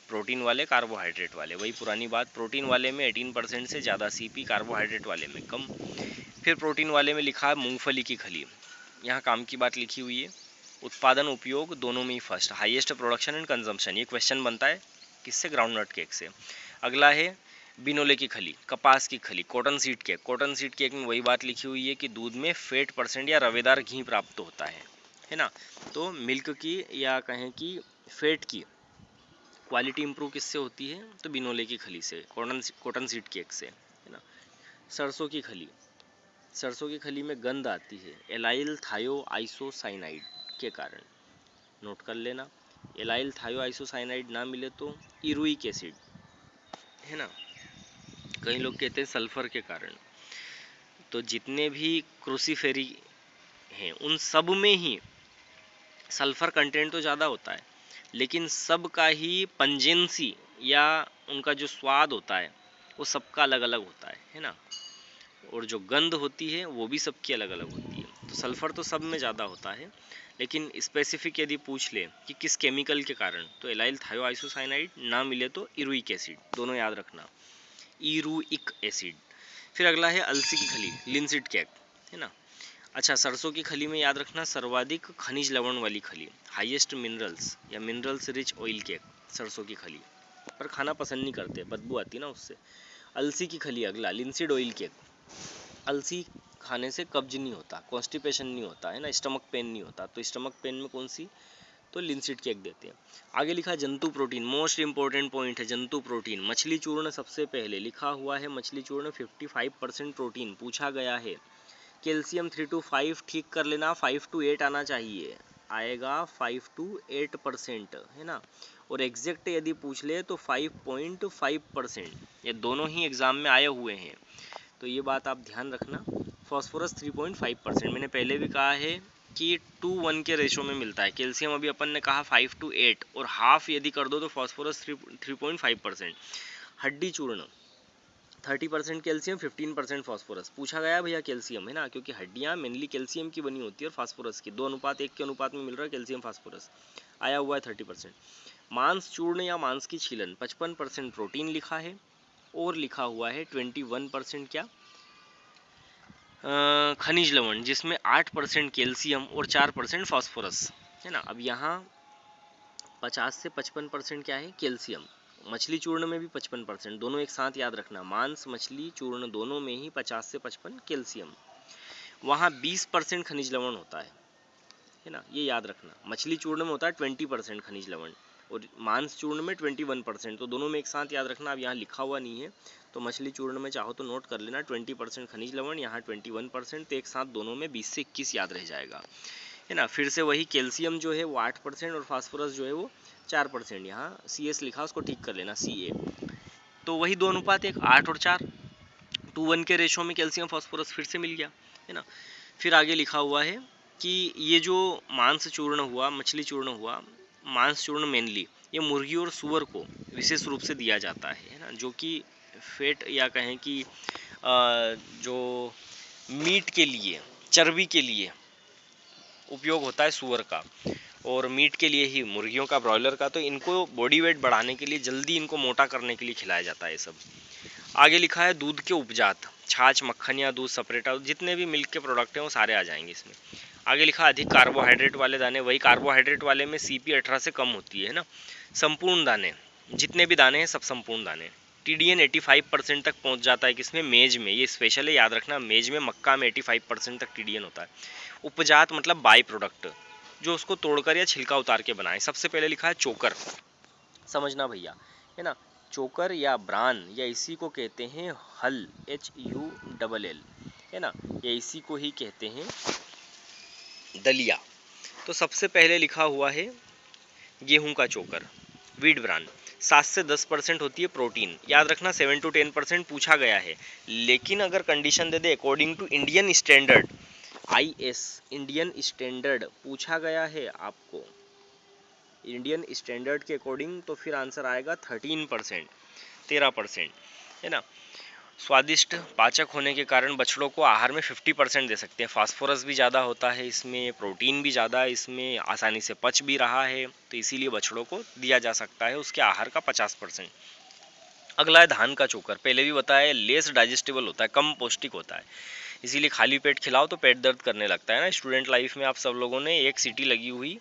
प्रोटीन वाले, कार्बोहाइड्रेट वाले, वही पुरानी बात, प्रोटीन वाले में 18% से ज़्यादा CP, कार्बोहाइड्रेट वाले में कम। फिर प्रोटीन वाले में लिखा है मूंगफली की खली, यहाँ काम की बात लिखी हुई है। उत्पादन उपयोग दोनों में ही first, highest production and consumption, ये क्वेश्चन बनता है किससे, ग्राउंडनट केक से। अगला है बिनोले की खली, कपास की खली, cotton seed cake. Cotton seed cake में वही बात लिखी हुई है कि दूध में फैट परसेंट या रवेदार घी प्राप्त होता है ना। तो मिल्क की या कहें कि फैट की क्वालिटी इंप्रूव किससे होती है, तो बिनोले की खली से, कॉटन सीड केक से, है ना। सरसों की खली, सरसों की खली में गंध आती है एलाइल थायो आइसोसाइनाइड के कारण, नोट कर लेना। एलाइल थायो आइसोसाइनाइड ना मिले तो इरुइक एसिड, है ना। कई लोग कहते हैं सल्फर के कारण। तो जितने भी क्रूसीफेरी हैं उन सब में ही सल्फर कंटेंट तो ज़्यादा होता है, लेकिन सब का ही पंजेंसी या उनका जो स्वाद होता है वो सबका अलग अलग होता है ना। और जो गंध होती है वो भी सबकी अलग अलग होती है। तो सल्फर तो सब में ज़्यादा होता है, लेकिन स्पेसिफिक यदि पूछ ले कि किस केमिकल के कारण, तो एलाइल थायोआइसोसाइनाइड, ना मिले तो इरुइक एसिड, दोनों याद रखना, इरुइक एसिड। फिर अगला है अलसी की खली, लिंसिड केक, है ना। अच्छा, सरसों की खली में याद रखना सर्वाधिक खनिज लवण वाली खली, हाईएस्ट मिनरल्स या मिनरल्स रिच ऑयल केक, सरसों की खली, पर खाना पसंद नहीं करते, बदबू आती है ना उससे। अलसी की खली अगला, लिंसिड ऑयल केक। अलसी खाने से कब्ज नहीं होता, कॉन्स्टिपेशन नहीं होता, है ना, स्टमक पेन नहीं होता। तो स्टमक पेन में कौन सी, तो लिंसिड केक देते हैं। आगे लिखा जंतु प्रोटीन, मोस्ट इंपॉर्टेंट पॉइंट है जंतु प्रोटीन। मछली चूर्ण सबसे पहले लिखा हुआ है, मछली चूर्ण 55% प्रोटीन पूछा गया है। कैल्शियम 3 to 5 ठीक कर लेना, 5 to 8 आना चाहिए, आएगा 5 to 8%, है ना। और एग्जैक्ट यदि पूछ ले तो 5.5%, ये दोनों ही एग्जाम में आए हुए हैं, तो ये बात आप ध्यान रखना। फॉस्फोरस 3.5%, मैंने पहले भी कहा है कि 2:1 के रेशो में मिलता है। कैल्शियम अभी अपन ने कहा 5 to 8, और हाफ यदि कर दो तो फॉस्फोरस 3.5%। हड्डी चूर्ण 30% कैल्शियम 15% फॉस्फोरस पूछा गया भैया, कैल्शियम, है ना, क्योंकि हड्डियाँ मेनली कैल्शियम की बनी होती है और फास्फोरस की, 2:1 के अनुपात में मिल रहा है कैल्शियम फास्फोरस, आया हुआ है 30%। मांस चूर्ण या मांस की छीलन 55% प्रोटीन लिखा है, और लिखा हुआ है 21% क्या, खनिज लवण, जिसमें 8% कैल्शियम और 4% फास्फोरस, है ना। अब यहाँ 50 से 55% क्या है, कैल्शियम। मछली चूर्ण में भी 55%, दोनों एक साथ याद रखना, मांस मछली चूर्ण दोनों में ही 50 से 55 कैल्शियम। वहाँ 20% खनिज लवण होता है ना, ये याद रखना। मछली चूर्ण में होता है 20% खनिज लवण, और मांस चूर्ण में 21%, तो दोनों में एक साथ याद रखना। अब यहाँ लिखा हुआ नहीं है, तो मछली चूर्ण में चाहो तो नोट कर लेना 20% खनिज लवण, यहाँ 21%, तो एक साथ दोनों में 20 से 21 याद रह जाएगा, है ना। फिर से वही, कैल्शियम जो है वो 8% और फास्फोरस जो है वो 4%, यहाँ CS लिखा उसको ठीक कर लेना, CA। तो वही 2:1, 8 और 4, 2:1 के रेशो में कैल्शियम फास्फोरस फिर से मिल गया, है ना। फिर आगे लिखा हुआ है कि ये जो मांस चूर्ण हुआ, मछली चूर्ण हुआ, मांस चूर्ण मेनली ये मुर्गी और सूअर को विशेष रूप से दिया जाता है ना, जो कि फैट या कहें कि जो मीट के लिए, चर्बी के लिए उपयोग होता है सूअर का, और मीट के लिए ही मुर्गियों का, ब्रॉयलर का। तो इनको बॉडी वेट बढ़ाने के लिए, जल्दी इनको मोटा करने के लिए खिलाया जाता है ये सब। आगे लिखा है दूध के उपजात, छाछ, मक्खन या दूध, सपरेटा, जितने भी मिल्क के प्रोडक्ट हैं वो सारे आ जाएंगे इसमें। आगे लिखा अधिक कार्बोहाइड्रेट वाले दाने, वही कार्बोहाइड्रेट वाले में CP18 से कम होती है ना। संपूर्ण दाने, जितने भी दाने हैं सब संपूर्ण दाने। TDN 85% तक पहुंच जाता है किसमें, मेज में, ये स्पेशल है, याद रखना, मेज में, मक्का में 85% तक TDN होता है। उपजात मतलब बाई प्रोडक्ट, जो उसको तोड़कर या छिलका उतार के बनाए। सबसे पहले लिखा है चोकर, समझना भैया, है ना। चोकर या ब्रान, या इसी को कहते हैं हल, HULL, है ना, या इसी को ही कहते हैं दलिया। तो सबसे पहले लिखा हुआ है गेहूं का चोकर, वीट ब्रान, 7 से 10% होती है प्रोटीन, याद रखना। 7 to 10% पूछा गया है, लेकिन अगर कंडीशन दे दे according to Indian standard, IS Indian standard पूछा गया है आपको, इंडियन स्टैंडर्ड के अकॉर्डिंग, तो फिर आंसर आएगा 13%, 13%, है ना। स्वादिष्ट पाचक होने के कारण बछड़ों को आहार में 50% दे सकते हैं। फास्फोरस भी ज़्यादा होता है इसमें, प्रोटीन भी ज़्यादा है इसमें, आसानी से पच भी रहा है, तो इसीलिए बछड़ों को दिया जा सकता है उसके आहार का 50%। अगला है धान का चोकर, पहले भी बताया, लेस डाइजेस्टेबल होता है, कम पौष्टिक होता है। इसीलिए खाली पेट खिलाओ तो पेट दर्द करने लगता है ना। स्टूडेंट लाइफ में आप सब लोगों ने एक सीटी लगी हुई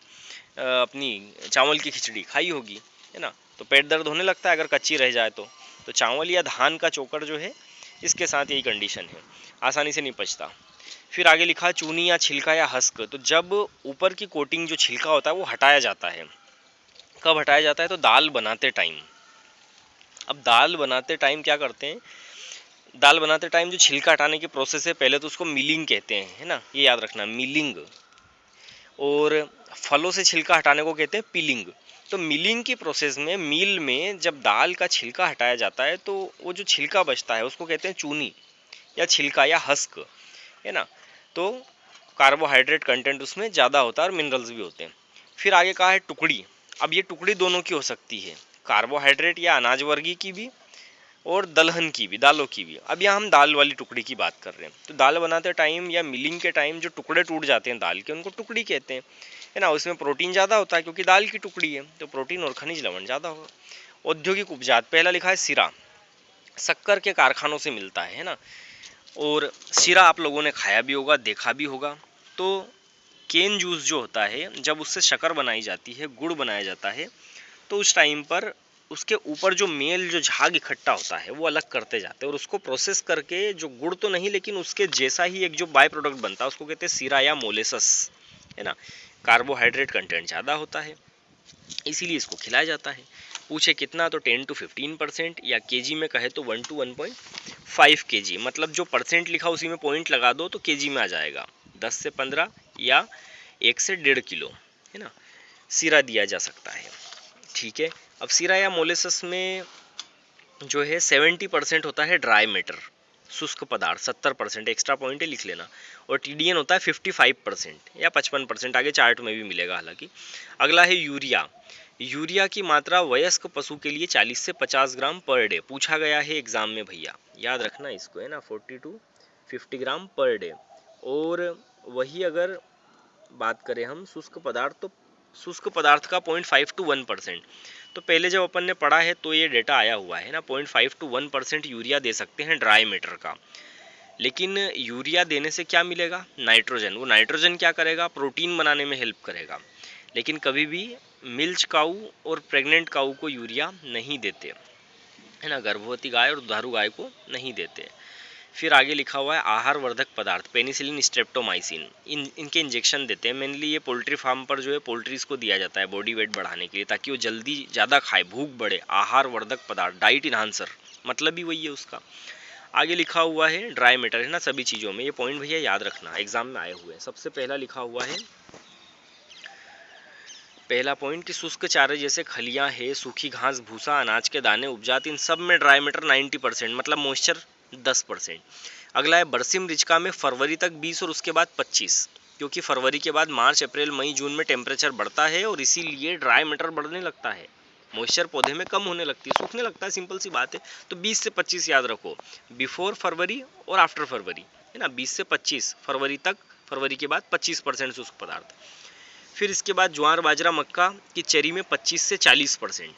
अपनी चावल की खिचड़ी खाई होगी, है ना, तो पेट दर्द होने लगता है अगर कच्ची रह जाए तो चावल या धान का चोकर जो है इसके साथ यही कंडीशन है, आसानी से नहीं पचता। फिर आगे लिखा चूनी या छिलका या हस्क। तो जब ऊपर की कोटिंग जो छिलका होता है वो हटाया जाता है, कब हटाया जाता है, तो दाल बनाते टाइम। अब दाल बनाते टाइम क्या करते हैं, दाल बनाते टाइम जो छिलका हटाने की प्रोसेस है पहले तो उसको मिलिंग कहते हैं, है ना, ये याद रखना, मिलिंग। और फलों से छिलका हटाने को कहते हैं पीलिंग। तो मिलिंग की प्रोसेस में, मील में जब दाल का छिलका हटाया जाता है तो वो जो छिलका बचता है उसको कहते हैं चूनी या छिलका या हस्क, है ना। तो कार्बोहाइड्रेट कंटेंट उसमें ज़्यादा होता है और मिनरल्स भी होते हैं। फिर आगे कहा है टुकड़ी। अब ये टुकड़ी दोनों की हो सकती है, कार्बोहाइड्रेट या अनाज वर्गीय की भी और दलहन की भी, दालों की भी। अब यहाँ हम दाल वाली टुकड़ी की बात कर रहे हैं। तो दाल बनाते टाइम या मिलिंग के टाइम जो टुकड़े टूट जाते हैं दाल के, उनको टुकड़ी कहते हैं, है ना। उसमें प्रोटीन ज़्यादा होता है क्योंकि दाल की टुकड़ी है, तो प्रोटीन और खनिज लवण ज़्यादा होगा। औद्योगिक उपजात, पहला लिखा है सिरा, शक्कर के कारखानों से मिलता है ना। और सिरा आप लोगों ने खाया भी होगा, देखा भी होगा। तो केन जूस जो होता है, जब उससे शक्कर बनाई जाती है, गुड़ बनाया जाता है, तो उस टाइम पर उसके ऊपर जो मेल, जो झाग इकट्ठा होता है वो अलग करते जाते हैं और उसको प्रोसेस करके जो गुड़ तो नहीं लेकिन उसके जैसा ही एक जो बाय प्रोडक्ट बनता है उसको कहते हैं सीरा या मोलेसस, है ना। कार्बोहाइड्रेट कंटेंट ज़्यादा होता है इसीलिए इसको खिलाया जाता है। पूछे कितना, तो 10 to 15%, या केजी में कहे तो 1 to 1.5 kg। मतलब जो परसेंट लिखा उसी में पॉइंट लगा दो तो केजी में आ जाएगा, 10 से 15 या 1 से 1.5 किलो, है ना, सीरा दिया जा सकता है। ठीक है। अब सीरा या मोलेसस में जो है 70% होता है ड्राई मैटर, शुष्क पदार्थ, 70% एक्स्ट्रा पॉइंट है, लिख लेना। और टीडीएन होता है 55% या 55%, आगे चार्ट में भी मिलेगा हालांकि। अगला है यूरिया। यूरिया की मात्रा वयस्क पशु के लिए 40 से 50 ग्राम पर डे पूछा गया है एग्जाम में भैया, याद रखना इसको, है ना, 40 to 50 ग्राम पर डे। और वही अगर बात करें हम शुष्क पदार्थ, तो शुष्क पदार्थ का 0.5 to 1%। तो पहले जब अपन ने पढ़ा है तो ये डेटा आया हुआ है ना, 0.5 to 1% यूरिया दे सकते हैं ड्राई मैटर का। लेकिन यूरिया देने से क्या मिलेगा, नाइट्रोजन। वो नाइट्रोजन क्या करेगा, प्रोटीन बनाने में हेल्प करेगा। लेकिन कभी भी मिल्च काऊ और प्रेग्नेंट काऊ को यूरिया नहीं देते, है ना, गर्भवती गाय और दुधारू गाय को नहीं देते। फिर आगे लिखा हुआ है आहार वर्धक पदार्थ, पेनिसिलिन, स्ट्रेप्टोमाइसिन, इनके इंजेक्शन देते हैं। मेनली ये पोल्ट्री फार्म पर जो है पोल्ट्रीज को दिया जाता है बॉडी वेट बढ़ाने के लिए, ताकि वो जल्दी ज़्यादा खाए, भूख बढ़े। आहार वर्धक पदार्थ, डाइट इन्हांसर, मतलब भी वही है उसका। आगे लिखा हुआ है ड्राई मैटर, है ना, सभी चीज़ों में। ये पॉइंट भैया याद रखना, एग्जाम में आए हुए हैं। सबसे पहला लिखा हुआ है, पहला पॉइंट कि शुष्क चारे जैसे खलियां है, सूखी घास, भूसा, अनाज के दाने, उपजात, इन सब में ड्राई मैटर 90%, मतलब मॉइस्चर 10%। अगला है बरसिम रिचका में फरवरी तक 20 और उसके बाद 25, क्योंकि फरवरी के बाद मार्च, अप्रैल, मई, जून में टेम्परेचर बढ़ता है और इसीलिए ड्राई मैटर बढ़ने लगता है, मॉइस्चर पौधे में कम होने लगती है, सूखने लगता है, सिंपल सी बात है। तो 20 से 25 याद रखो, बिफोर फरवरी और आफ्टर फरवरी, है ना, 20 से 25 फरवरी तक, फरवरी के बाद 25% शुष्क पदार्थ। फिर इसके बाद ज्वार, बाजरा, मक्का की चरी में 25 से 40%,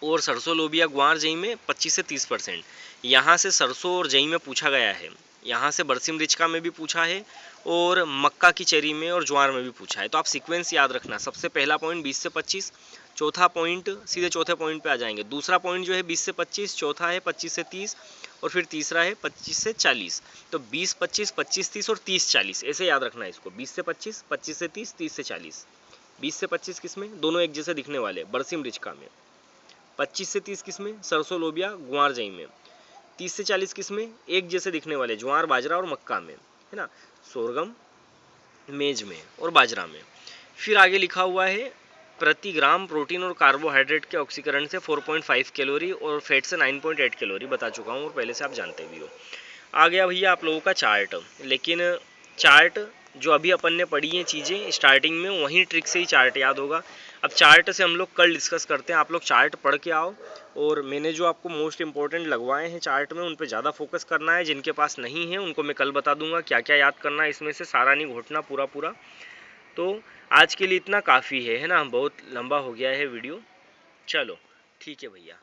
और सरसों, लोबिया, ग्वार, जई में 25 से 30%। यहाँ से सरसों और जई में पूछा गया है, यहाँ से बरसिम रिचका में भी पूछा है और मक्का की चरी में और ज्वार में भी पूछा है। तो आप सीक्वेंस याद रखना, सबसे पहला पॉइंट 20 से 25, चौथा पॉइंट सीधे चौथे पॉइंट पे आ जाएंगे। दूसरा पॉइंट जो है 20 से 25, चौथा है 25 से 30 और फिर तीसरा है 25 से 40। तो 20, 25, 25, 30 और 30, 40, ऐसे याद रखना है इसको। 20 से 25, 25 से 30, 30 से 40। 20 से 25 किस में, दोनों एक जैसे दिखने वाले, बरसिम रिचका में। 25 से 30 किस में, सरसों, लोबिया, ग्वार, जई में। 30 से 40 किस में, एक जैसे दिखने वाले, ज्वार, बाजरा और मक्का में, है ना, सोरगम, मेज में और बाजरा में। फिर आगे लिखा हुआ है प्रति ग्राम प्रोटीन और कार्बोहाइड्रेट के ऑक्सीकरण से 4.5 कैलोरी और फैट से 9.8 कैलोरी, बता चुका हूँ और पहले से आप जानते भी हो। आ गया भैया आप लोगों का चार्ट। लेकिन चार्ट जो अभी अपन ने पढ़ी है चीज़ें स्टार्टिंग में, वहीं ट्रिक से ही चार्ट याद होगा। अब चार्ट से हम लोग कल डिस्कस करते हैं, आप लोग चार्ट पढ़ के आओ। और मैंने जो आपको मोस्ट इंपॉर्टेंट लगवाए हैं चार्ट में, उन पे ज़्यादा फोकस करना है। जिनके पास नहीं है उनको मैं कल बता दूंगा क्या क्या याद करना है, इसमें से सारा नहीं घोटना पूरा। तो आज के लिए इतना काफ़ी है ना, बहुत लंबा हो गया है वीडियो। चलो ठीक है भैया।